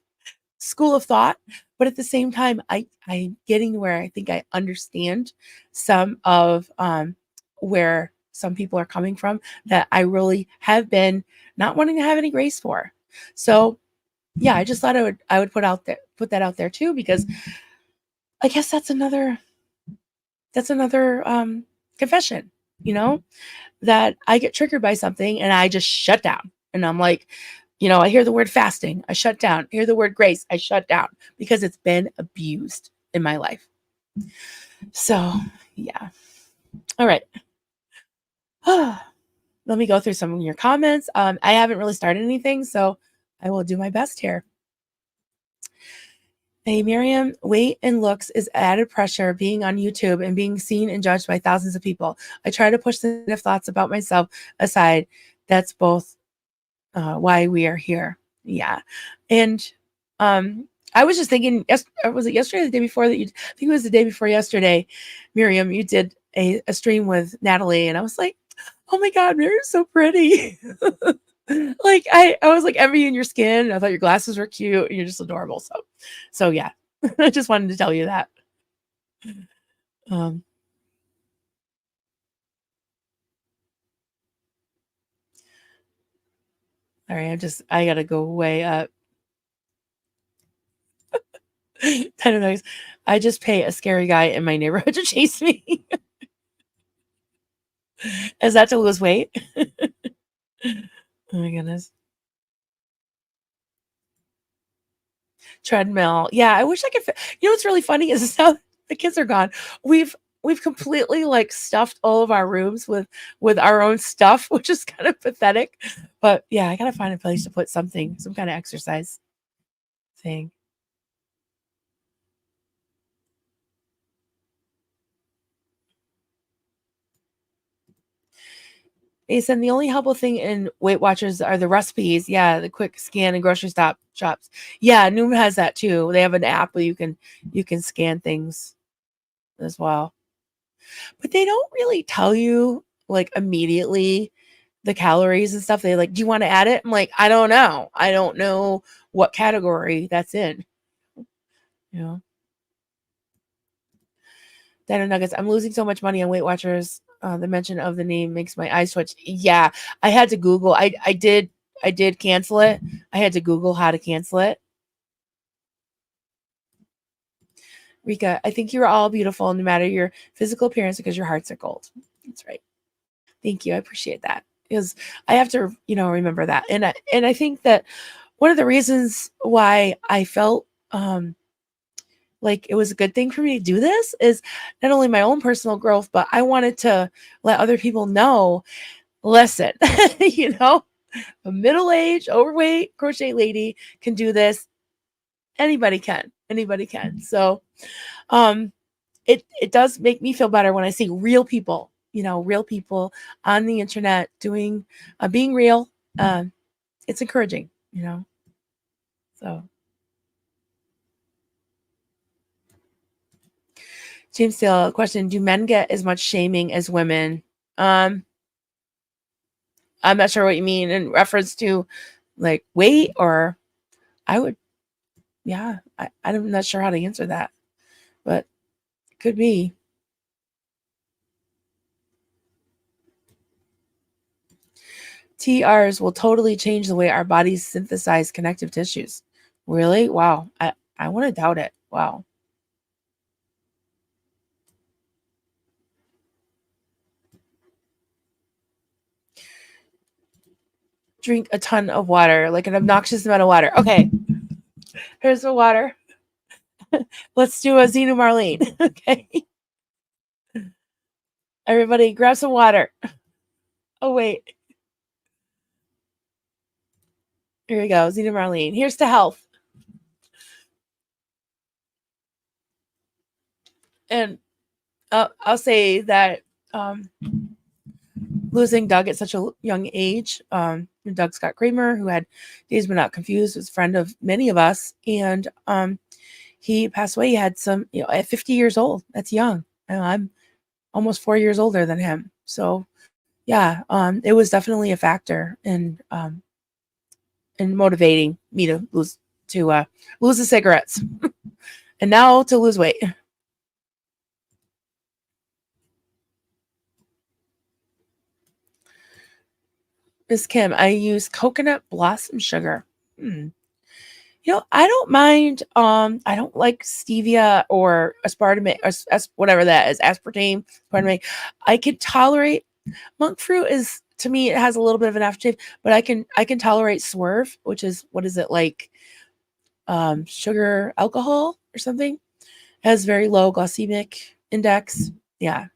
school of thought. But at the same time, I'm getting to where I think I understand some of where some people are coming from that I really have been not wanting to have any grace for. So yeah, I just thought I would put that out there too, because I guess that's another confession, you know, that I get triggered by something and I just shut down. And I'm like, I hear the word fasting, I shut down. I hear the word grace, I shut down, because it's been abused in my life. So, yeah. All right. Let me go through some of your comments. I haven't really started anything, so I will do my best here. Hey, Miriam, weight and looks is added pressure being on YouTube and being seen and judged by thousands of people. I try to push the negative thoughts about myself aside. That's both why we are here. Yeah. And I was just thinking, was it yesterday or the day before that I think it was the day before yesterday, Miriam, you did a stream with Natalie, and I was like, oh my God, Miriam's so pretty. Like I was like envying your skin. I thought your glasses were cute and you're just adorable. So yeah, I just wanted to tell you that. Um, all right, I gotta go way up. Kind of nice. I just pay a scary guy in my neighborhood to chase me. Is that to lose weight? Oh my goodness. Treadmill. Yeah, I wish I could what's really funny is now the kids are gone. We've completely like stuffed all of our rooms with our own stuff, which is kind of pathetic. But yeah, I gotta find a place to put some kind of exercise thing. They said the only helpful thing in Weight Watchers are the recipes. Yeah, the quick scan and grocery shops. Yeah, Noom has that too. They have an app where you can scan things as well. But they don't really tell you like immediately the calories and stuff. They like, do you want to add it? I'm like, I don't know. I don't know what category that's in. You know, Dino Nuggets. I'm losing so much money on Weight Watchers. The mention of the name makes my eyes twitch. Yeah, I had to Google. I did cancel it. I had to Google how to cancel it. Rika, I think you're all beautiful no matter your physical appearance because your hearts are gold. That's right. Thank you. I appreciate that. Because I have to, remember that. And I think that one of the reasons why I felt like it was a good thing for me to do this is not only my own personal growth, but I wanted to let other people know, listen, a middle-aged, overweight crochet lady can do this. Anybody can. Anybody can. So it does make me feel better when I see real people, real people on the internet doing being real. It's encouraging, So James Steele, question: do men get as much shaming as women? I'm not sure what you mean in reference to like weight, or I would, yeah, I'm not sure how to answer that, but it could be. TRs will totally change the way our bodies synthesize connective tissues. Really? Wow. I want to doubt it. Wow. Drink a ton of water, like an obnoxious amount of water. Okay. Here's the water. Let's do a Xena Marlene. Okay. Everybody grab some water. Oh, wait. Here we go. Xena Marlene. Here's to health. And I'll say that losing Doug at such a young age, Doug Scott Kramer, who had Days But Not Confused, was a friend of many of us. And he passed away. He had some, at 50 years old. That's young. I'm almost 4 years older than him. So yeah, it was definitely a factor in motivating me to lose the cigarettes and now to lose weight. Miss Kim, I use coconut blossom sugar. Hmm. I don't mind. I don't like stevia or aspartame or whatever that is, aspartame. Pardon me. I can tolerate monk fruit. Is to me it has a little bit of an aftertaste, but I can tolerate swerve, which is what is it like? Sugar alcohol or something. Has very low glycemic index. Yeah,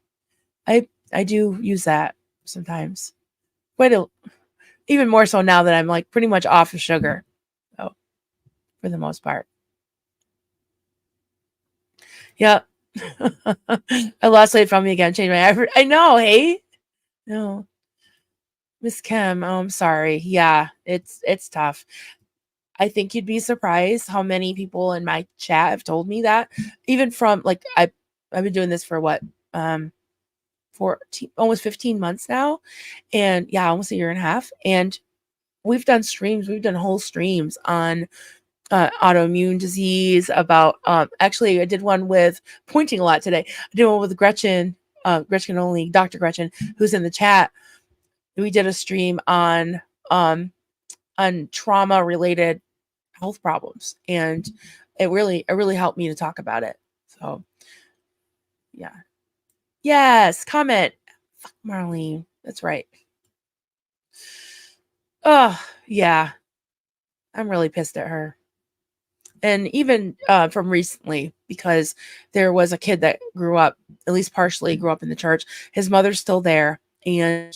I do use that sometimes. Quite a, even more so now that I'm like pretty much off of sugar. So for the most part. Yep. I lost weight from me again. Changed my effort. I know. Hey. No. Miss Kim. Oh, I'm sorry. Yeah, it's tough. I think you'd be surprised how many people in my chat have told me that. Even from like I've been doing this for what? For almost 15 months now. And yeah, almost a year and a half. And we've done streams, we've done whole streams on autoimmune disease, about actually I did one with pointing a lot today. I did one with Gretchen, Gretchen only, Dr. Gretchen, who's in the chat. We did a stream on trauma related health problems, and it really helped me to talk about it. So yeah. Yes, comment. Fuck Marlene. That's right. Oh, yeah. I'm really pissed at her. And even from recently, because there was a kid that grew up, at least partially grew up in the church. His mother's still there, and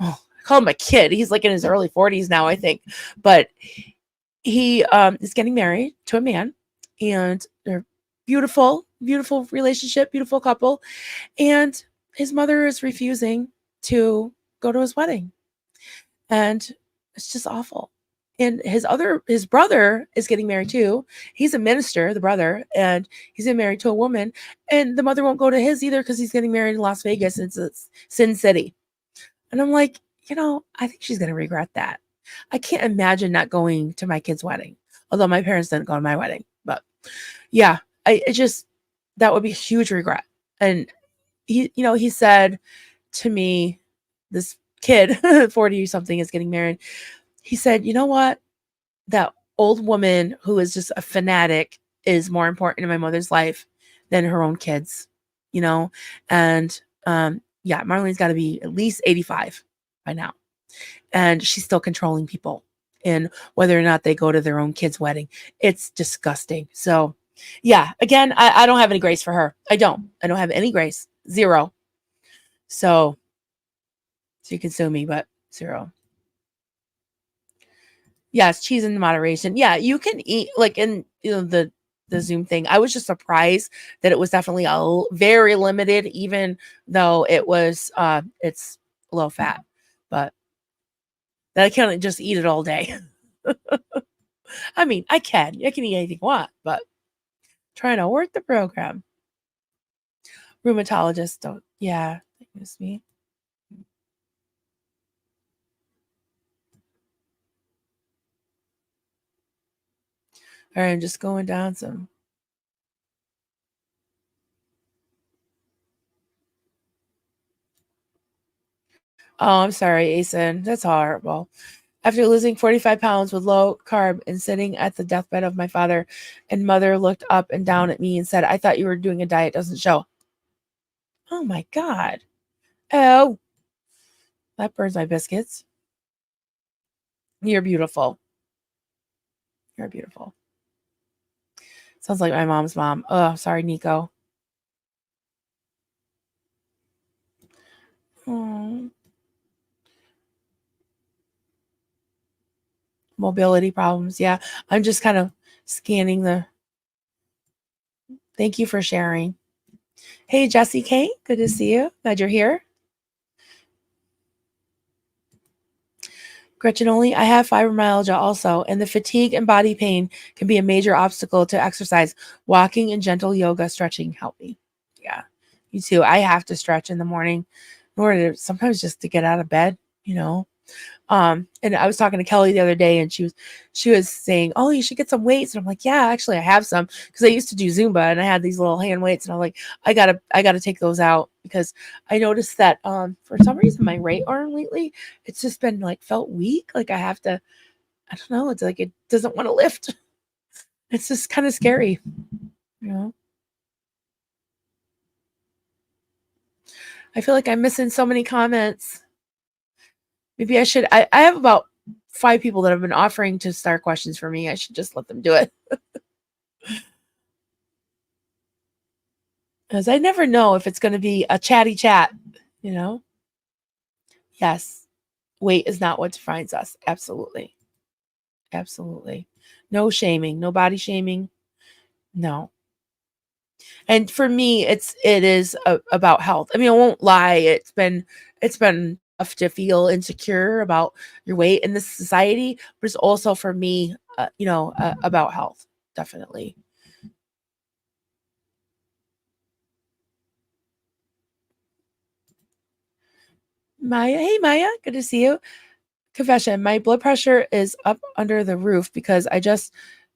I call him a kid. He's like in his early 40s now, I think. But he is getting married to a man, and they're beautiful, beautiful relationship, beautiful couple. And his mother is refusing to go to his wedding. And it's just awful. And his brother is getting married too. He's a minister, the brother, and he's getting married to a woman. And the mother won't go to his either because he's getting married in Las Vegas. And it's Sin City. And I'm like, I think she's gonna regret that. I can't imagine not going to my kid's wedding. Although my parents didn't go to my wedding. But yeah, it just that would be a huge regret. And he said to me, this kid, 40 something, is getting married. He said, you know what? That old woman who is just a fanatic is more important in my mother's life than her own kids, you know? And yeah, Marlene's got to be at least 85 by now. And she's still controlling people in whether or not they go to their own kid's wedding. It's disgusting. So yeah, again, I don't have any grace for her. I don't have any grace. Zero. So you can sue me, but zero. Yes, cheese in moderation. Yeah, you can eat like in the Zoom thing. I was just surprised that it was definitely very limited, even though it's low fat. But that I can't just eat it all day. I mean, I can eat anything I want, but trying to work the program. Rheumatologist don't. Yeah, excuse me. All right, I'm just going down some. Oh, I'm sorry, Asen. That's horrible. After losing 45 pounds with low carb and sitting at the deathbed of my father and mother looked up and down at me and said, I thought you were doing a diet, doesn't show. Oh my God. Oh, that burns my biscuits. You're beautiful. You're beautiful. Sounds like my mom's mom. Oh, sorry, Nico. Oh. Mobility problems. Yeah. I'm just kind of scanning thank you for sharing. Hey, Jesse K. Good to see you. Glad you're here. Gretchen only, I have fibromyalgia also, and the fatigue and body pain can be a major obstacle to exercise. Walking and gentle yoga stretching help me. Yeah, Me too. I have to stretch in the morning in order to sometimes just to get out of bed, you know. And I was talking to Kelly the other day, and she was saying, "Oh, you should get some weights." And I'm like, "Yeah, actually, I have some because I used to do Zumba, and I had these little hand weights, and I'm like, I gotta take those out because I noticed that for some reason my right arm lately, it's just been like felt weak, like I have to, I don't know, it's like it doesn't want to lift. It's just kind of scary, you know. I feel like I'm missing so many comments. Maybe I should. I have about 5 people that have been offering to start questions for me. I should just let them do it. Because I never know if it's going to be a chatty chat, you know? Yes, weight is not what defines us. Absolutely. Absolutely. No shaming, no body shaming. No. And for me, it is about health. I mean, I won't lie. It's been tough to feel insecure about your weight in this society, but it's also for me, about health. Definitely. Maya, hey Maya, good to see you. Confession, my blood pressure is up under the roof because I just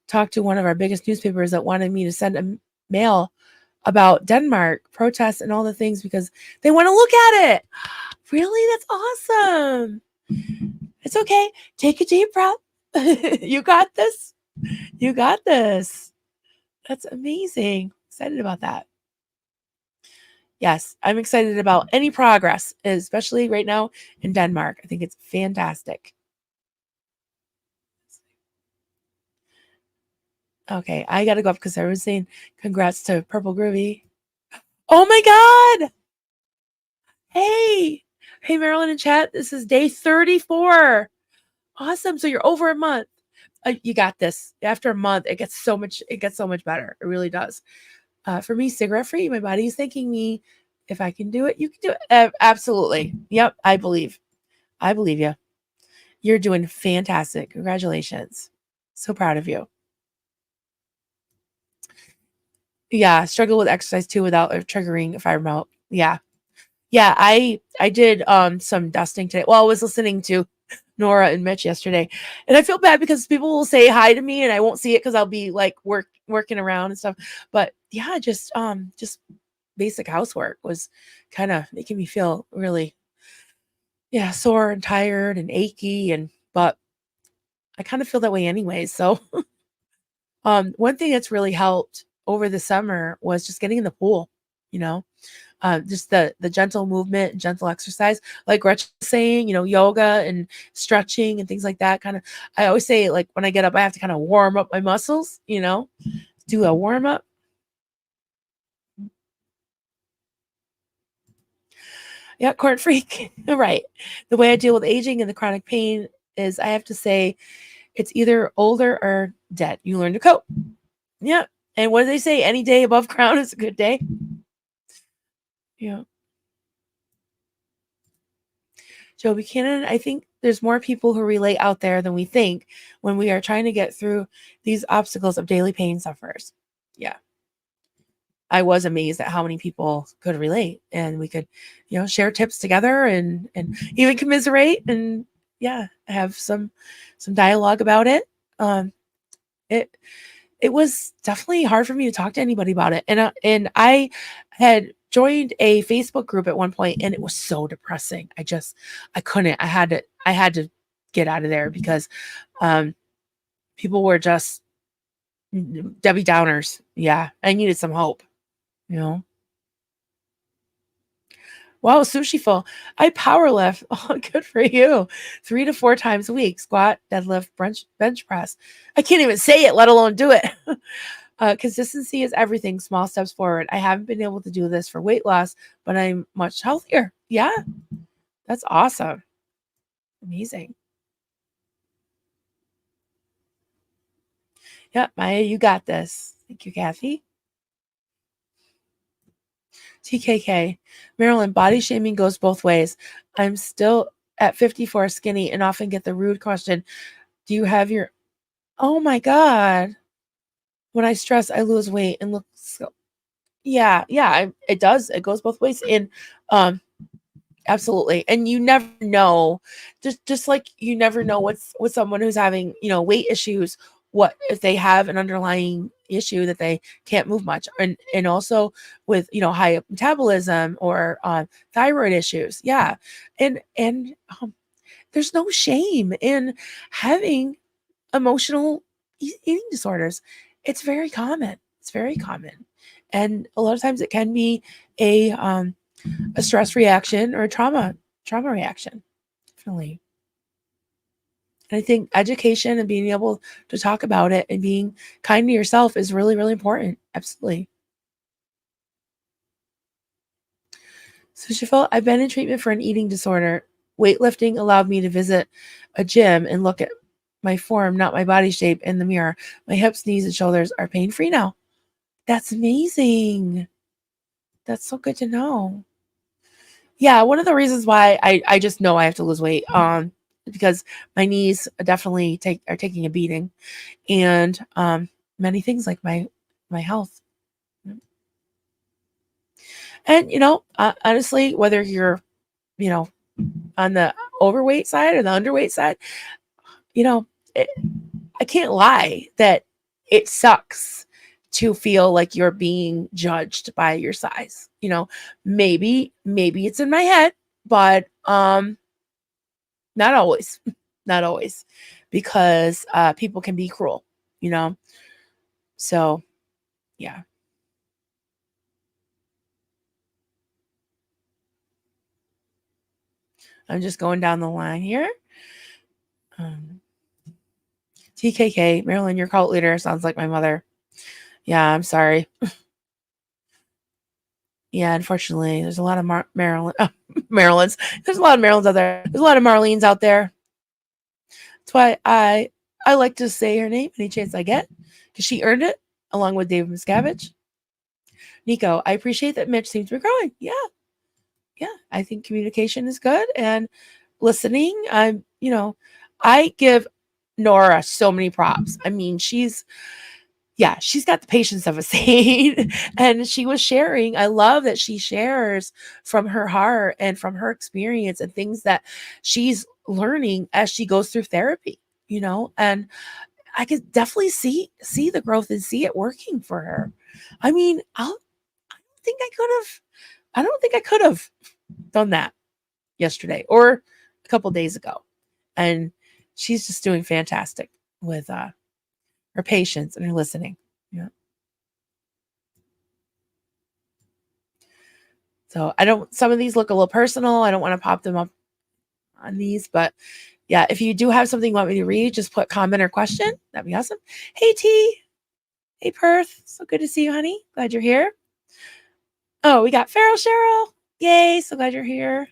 talked to one of our biggest newspapers that wanted me to send a mail about Denmark protests and all the things because they want to look at it. Really? That's awesome. It's okay. Take a deep breath. You got this. You got this. That's amazing. Excited about that. Yes, I'm excited about any progress, especially right now in Denmark. I think it's fantastic. Okay, I gotta go up because I was saying congrats to Purple Groovy. Oh my God! Hey, hey, Marilyn in chat. This is day 34. Awesome. So you're over a month. You got this. After a month, it gets so much. It gets so much better. It really does. For me, cigarette free. My body is thanking me. If I can do it, you can do it. Absolutely. Yep. I believe. I believe you. You're doing fantastic. Congratulations. So proud of you. Yeah, struggle with exercise too without triggering fire melt. Yeah. Yeah, I did some dusting today. Well, I was listening to Nora and Mitch yesterday. And I feel bad because people will say hi to me and I won't see it because I'll be like working around and stuff. But yeah, just basic housework was kind of making me feel really, yeah, sore and tired and achy, and but I kind of feel that way anyway. So one thing that's really helped over the summer was just getting in the pool, you know. Just the gentle movement and gentle exercise, like Gretchen was saying, yoga and stretching and things like that. Kind of, I always say, like when I get up, I have to kind of warm up my muscles, do a warm up. Yeah, corn freak. Right. The way I deal with aging and the chronic pain is I have to say it's either older or dead. You learn to cope. Yeah. And what do they say? Any day above ground is a good day. Yeah. Joe Buchanan, I think there's more people who relate out there than we think when we are trying to get through these obstacles of daily pain sufferers. Yeah. I was amazed at how many people could relate and we could, share tips together and even commiserate and yeah, have some dialogue about it. It it was definitely hard for me to talk to anybody about it. And I had joined a Facebook group at one point and it was so depressing. I couldn't. I had to get out of there because um people were just Debbie Downers. Yeah. I needed some hope, you know. Wow, sushi full. I power lift. Oh, good for you. 3 to 4 times a week. Squat, deadlift, bench press. I can't even say it, let alone do it. Consistency is everything. Small steps forward. I haven't been able to do this for weight loss, but I'm much healthier. Yeah, that's awesome. Amazing. Yeah, Maya, you got this. Thank you, Kathy. TKK. Marilyn, body shaming goes both ways. I'm still at 54 skinny and often get the rude question, do you have your... Oh my God. When I stress, I lose weight and look so... Yeah, yeah, it does. It goes both ways. And um absolutely. And you never know, just like you never know what's with someone who's having, weight issues, what if they have an underlying issue that they can't move much. And also with, high metabolism or thyroid issues. Yeah. And there's no shame in having emotional eating disorders. It's very common. It's very common. And a lot of times it can be a stress reaction or a trauma reaction. Definitely. And I think education and being able to talk about it and being kind to yourself is really, really important. Absolutely. So she felt I've been in treatment for an eating disorder. Weightlifting allowed me to visit a gym and look at my form, not my body shape in the mirror. My hips, knees, and shoulders are pain free now. That's amazing. That's so good to know. Yeah, one of the reasons why I just know I have to lose weight, because my knees definitely are taking a beating, and many things like my health. And honestly, whether you're you know on the overweight side or the underweight side, you know, it, I can't lie that it sucks to feel like you're being judged by your size. Maybe it's in my head, but not always. Not always. Because people can be cruel, you know? So, yeah. I'm just going down the line here. Um, TKK, Marilyn, your cult leader sounds like my mother. Yeah, I'm sorry. Yeah, unfortunately, there's a lot of Maryland, Marylands. There's a lot of Marylands out there. There's a lot of Marlene's out there. That's why I like to say her name any chance I get because she earned it along with David Miscavige. Nico, I appreciate that Mitch seems to be growing. Yeah, yeah. I think communication is good and listening. I give Nora so many props. I mean, she's got the patience of a saint. And she was sharing. I love that she shares from her heart and from her experience and things that she's learning as she goes through therapy, and I could definitely see the growth and see it working for her. I mean, I don't think I could have done that yesterday or a couple days ago. And she's just doing fantastic with her patience and her listening. Yeah. So some of these look a little personal. I don't want to pop them up on these, but yeah, if you do have something you want me to read, just put comment or question. That'd be awesome. Hey T. Hey Perth. So good to see you, honey. Glad you're here. Oh, we got Farrell Cheryl. Yay. So glad you're here.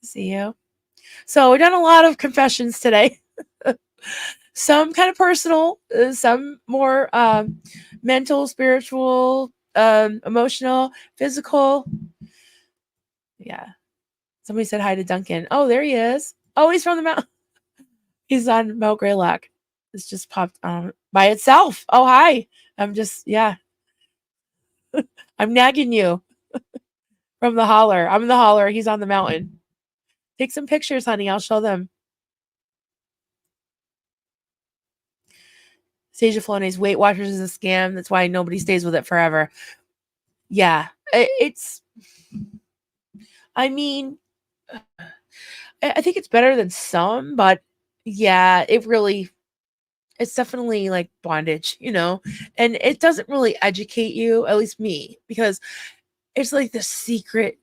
See you. So we've done a lot of confessions today. Some kind of personal, some more mental, spiritual, emotional, physical. Yeah. Somebody said hi to Duncan. Oh, there he is. Oh, he's from the mountain. He's on Mount Greylock. It's just popped by itself. Oh, hi. Yeah. I'm nagging you from the holler. I'm in the holler. He's on the mountain. Take some pictures, honey. I'll show them. Sage Flonase Weight Watchers is a scam. That's why nobody stays with it forever. Yeah. It's, I mean, I think it's better than some, but yeah, it's definitely like bondage, and it doesn't really educate you, at least me, because it's like the secret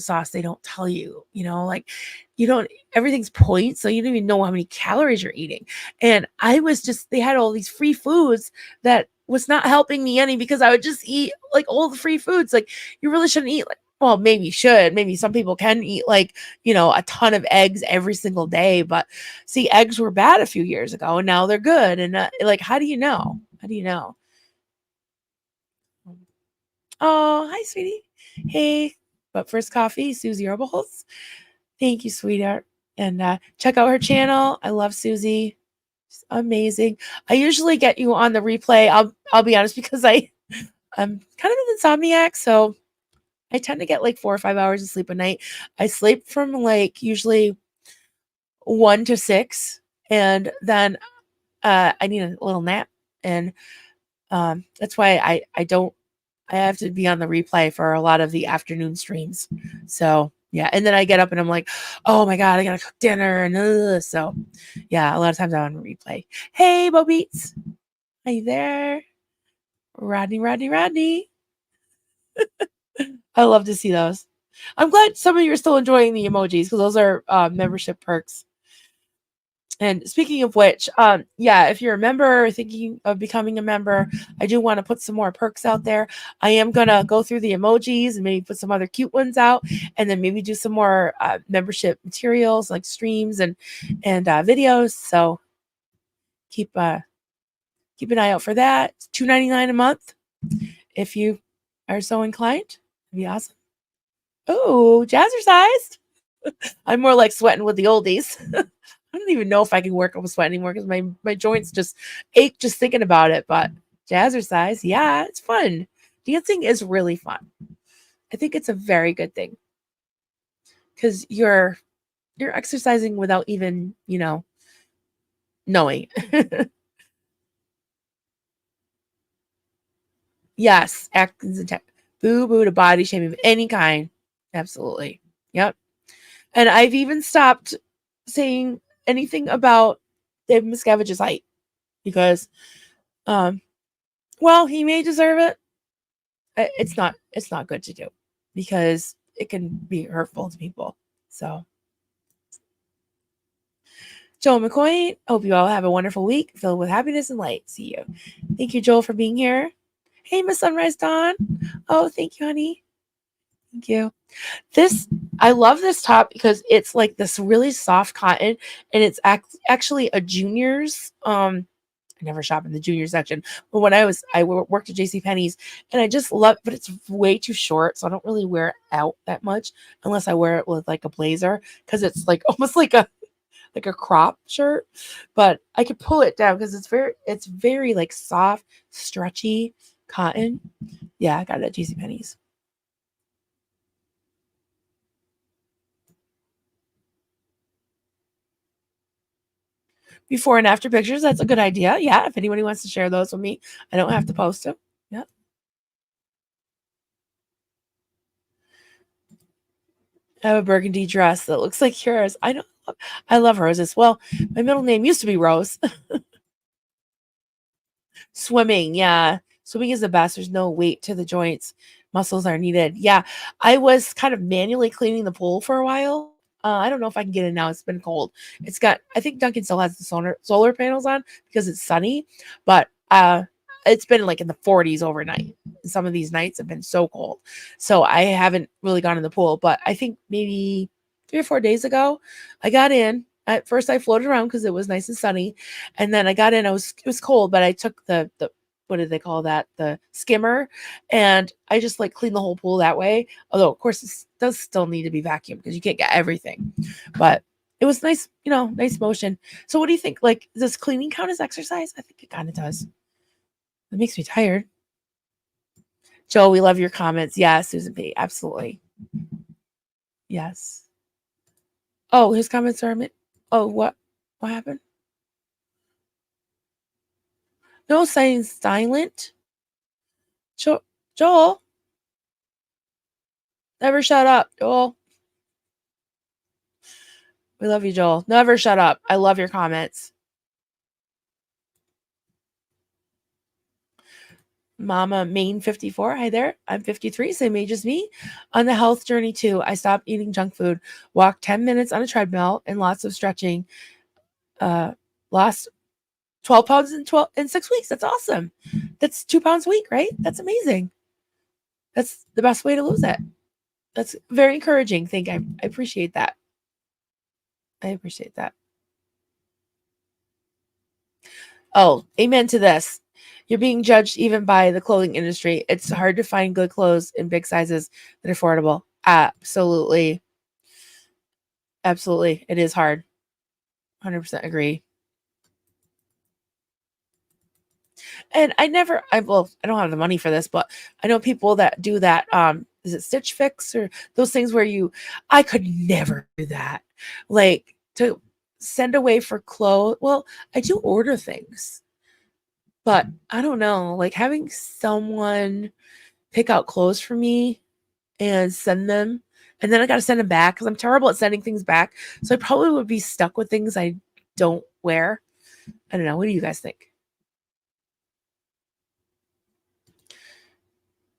sauce they don't tell you, like you don't, everything's points, so you don't even know how many calories you're eating. And they had all these free foods that was not helping me any because I would just eat like all the free foods. Like you really shouldn't eat like, well, maybe you should. Maybe some people can eat like, a ton of eggs every single day. But see, eggs were bad a few years ago and now they're good. And like, how do you know? How do you know? Oh, hi, sweetie. Hey, but first coffee, Susie Herbalz. Thank you, sweetheart. And check out her channel. I love Susie. She's amazing. I usually get you on the replay. I'll be honest because I'm kind of an insomniac, so I tend to get like 4 or 5 hours of sleep a night. I sleep from like usually 1 to 6, and then I need a little nap, and that's why I have to be on the replay for a lot of the afternoon streams. So yeah, and then I get up and I'm like, oh my god, I gotta cook dinner, and so yeah, a lot of times I'm on replay. Hey, Bo Beats, are you there? Rodney, Rodney, Rodney. I love to see those. I'm glad some of you are still enjoying the emojis because those are membership perks. And speaking of which, yeah, if you're a member or thinking of becoming a member, I do want to put some more perks out there. I am going to go through the emojis and maybe put some other cute ones out, and then maybe do some more membership materials like streams and videos. So keep keep an eye out for that. It's $2.99 a month if you are so inclined. That'd be awesome. Oh, jazzercised. I'm more like sweating with the oldies. I don't even know if I can work up a sweat anymore because my joints just ache just thinking about it. But jazzercise, yeah, it's fun. Dancing is really fun. I think it's a very good thing because you're exercising without even knowing. Yes, actions and boo boo to body shaming of any kind. Absolutely. Yep. And I've even stopped saying anything about David Miscavige's height because um well, he may deserve it. It's not good to do because it can be hurtful to people. So Joel McCoy, hope you all have a wonderful week filled with happiness and light. See you. Thank you, Joel, for being here. Hey, Miss Sunrise Dawn. Oh, thank you, honey. Thank you. I love this top because it's like this really soft cotton, and it's actually a juniors I never shop in the junior section, but when I worked at J.C. Penney's, and I just love, but it's way too short, so I don't really wear it out that much unless I wear it with like a blazer because it's like almost like a crop shirt, but I could pull it down because it's very like soft, stretchy cotton. Yeah, I got it at J.C. Penney's. Before and after pictures, that's a good idea. Yeah, if anybody wants to share those with me, I don't have to post them. Yeah. I have a burgundy dress that looks like yours. I love roses. Well, my middle name used to be Rose. Swimming, yeah. Swimming is the best. There's no weight to the joints. Muscles are needed. Yeah. I was kind of manually cleaning the pool for a while. I don't know if I can get it now. It's been cold. I think Duncan still has the solar panels on because it's sunny, but it's been like in the 40s overnight. Some of these nights have been so cold. So I haven't really gone in the pool, but I think maybe 3 or 4 days ago, I got in. At first, I floated around because it was nice and sunny, and then I got in. It was cold, but I took the what did they call that? The skimmer, and I just like cleaned the whole pool that way. Although, of course, it does still need to be vacuumed because you can't get everything. But it was nice, nice motion. So, what do you think? Like, does cleaning count as exercise? I think it kind of does. It makes me tired. Joe, we love your comments. Yeah, Susan P. Absolutely. Yes. Oh, his comments are. Oh, what? What happened? No, saying silent. Joel, never shut up, Joel. We love you, Joel. Never shut up. I love your comments. Mama Main 54. Hi there. I'm 53, same age as me. On the health journey too. I stopped eating junk food, walked 10 minutes on a treadmill, and lots of stretching. Lost 12 pounds in 6 weeks. That's awesome. That's 2 pounds a week, right? That's amazing. That's the best way to lose it. That's very encouraging. I appreciate that. I appreciate that. Oh, amen to this. You're being judged even by the clothing industry. It's hard to find good clothes in big sizes that are affordable. Absolutely. Absolutely. It is hard. 100% agree. And I don't have the money for this, but I know people that do that. Is it Stitch Fix or those things where I could never do that. Like to send away for clothes. Well, I do order things, but I don't know, like having someone pick out clothes for me and send them, and then I got to send them back because I'm terrible at sending things back. So I probably would be stuck with things I don't wear. I don't know. What do you guys think?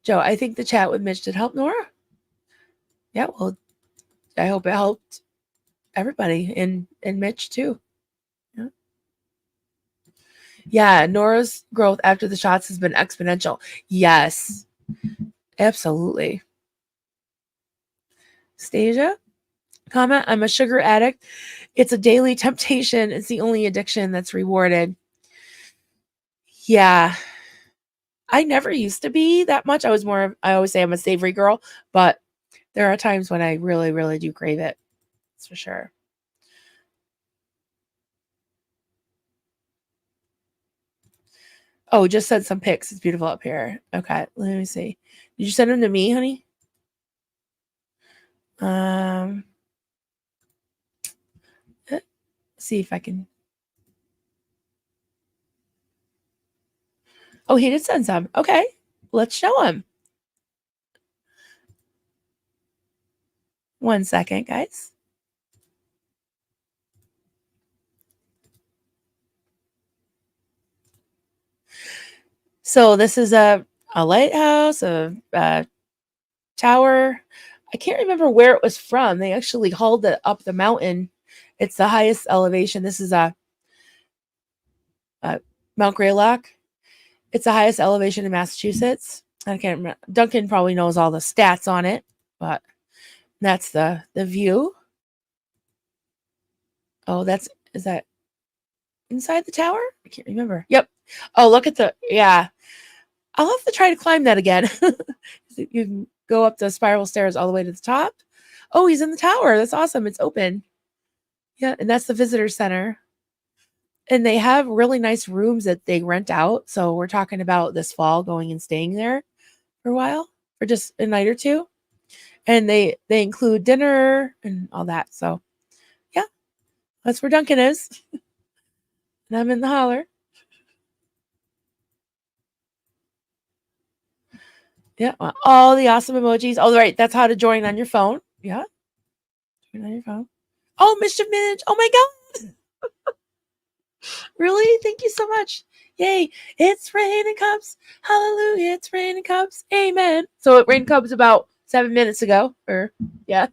Joe, I think the chat with Mitch did help Nora. Yeah, well, I hope it helped everybody and Mitch too. Yeah. Yeah, Nora's growth after the shots has been exponential. Yes, absolutely. Stasia, comment, I'm a sugar addict. It's a daily temptation. It's the only addiction that's rewarded. Yeah. I never used to be that much. I always say I'm a savory girl, but there are times when I really, really do crave it. That's for sure. Oh, just sent some pics. It's beautiful up here. Okay, let me see. Did you send them to me, honey? Um, see if I can. Oh, he did send some. Okay, let's show him. 1 second, guys. So this is a lighthouse, a tower. I can't remember where it was from. They actually hauled it up the mountain. It's the highest elevation. This is a Mount Greylock. It's the highest elevation in Massachusetts. I can't remember. Duncan probably knows all the stats on it, but that's the view. Oh, is that inside the tower? I can't remember. Yep. Oh, look at yeah. I'll have to try to climb that again. You can go up the spiral stairs all the way to the top. Oh, he's in the tower. That's awesome. It's open. Yeah, and that's the visitor center. And they have really nice rooms that they rent out. So we're talking about this fall going and staying there for a while, for just a night or two. And they include dinner and all that. So yeah, that's where Duncan is. And I'm in the holler. Yeah, well, all the awesome emojis. Oh, right, that's how to join on your phone. Yeah, join on your phone. Oh, Mischief Minge. Oh my god. Really? Thank you so much. Yay. It's raining cups. Hallelujah. It's raining cups. Amen. So it rained cups about 7 minutes ago. Or yeah.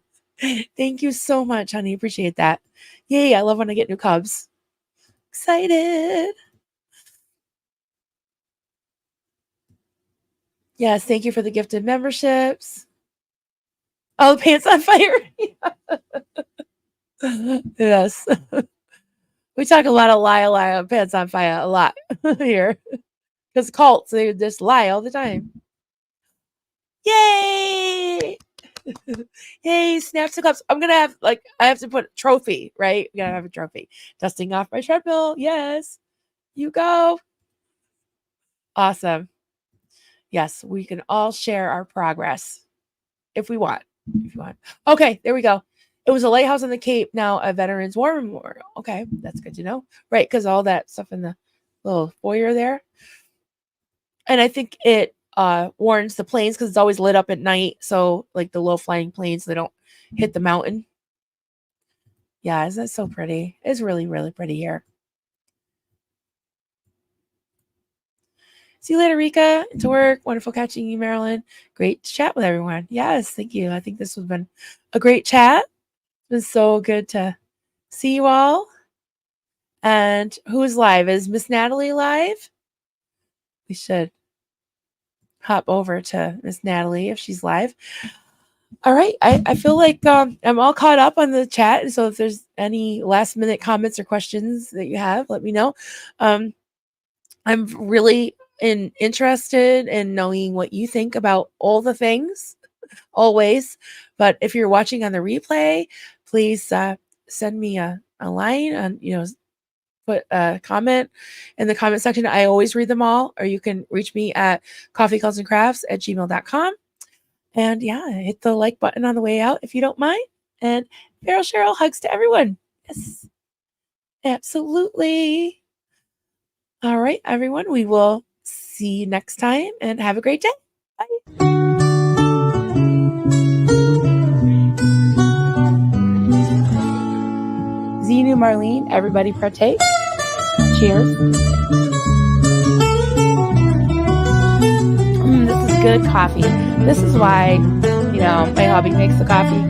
Thank you so much, honey. Appreciate that. Yay. I love when I get new cubs. Excited. Yes, thank you for the gifted memberships. Oh, pants on fire. Yes. We talk a lot of lie, pants on fire a lot here. Because cults, they just lie all the time. Yay! Yay, snaps and cups. I have to put a trophy, right? We gotta have a trophy. Dusting off my treadmill. Yes. You go. Awesome. Yes, we can all share our progress if we want. If you want. Okay, there we go. It was a lighthouse on the Cape, now a Veterans War Memorial. Okay, that's good to know. Right, because all that stuff in the little foyer there. And I think it warns the planes because it's always lit up at night. So, like the low flying planes, they don't hit the mountain. Yeah, isn't that so pretty? It's really, really pretty here. See you later, Rika. Into work. Wonderful catching you, Marilyn. Great to chat with everyone. Yes, thank you. I think this has been a great chat. It's been so good to see you all. And who is live? Is Miss Natalie live? We should hop over to Miss Natalie if she's live. All right. I feel like I'm all caught up on the chat. So if there's any last minute comments or questions that you have, let me know. I'm really interested in knowing what you think about all the things, always. But if you're watching on the replay, please send me a line on, put a comment in the comment section. I always read them all, or you can reach me at coffeecultsandcrafts@gmail.com. And yeah, hit the like button on the way out if you don't mind. And Feral Cheryl, hugs to everyone. Yes, absolutely. All right, everyone, we will see you next time and have a great day. Bye. Xenu, Marlene, everybody partake. Cheers. This is good coffee. This is why, my hubby makes the coffee.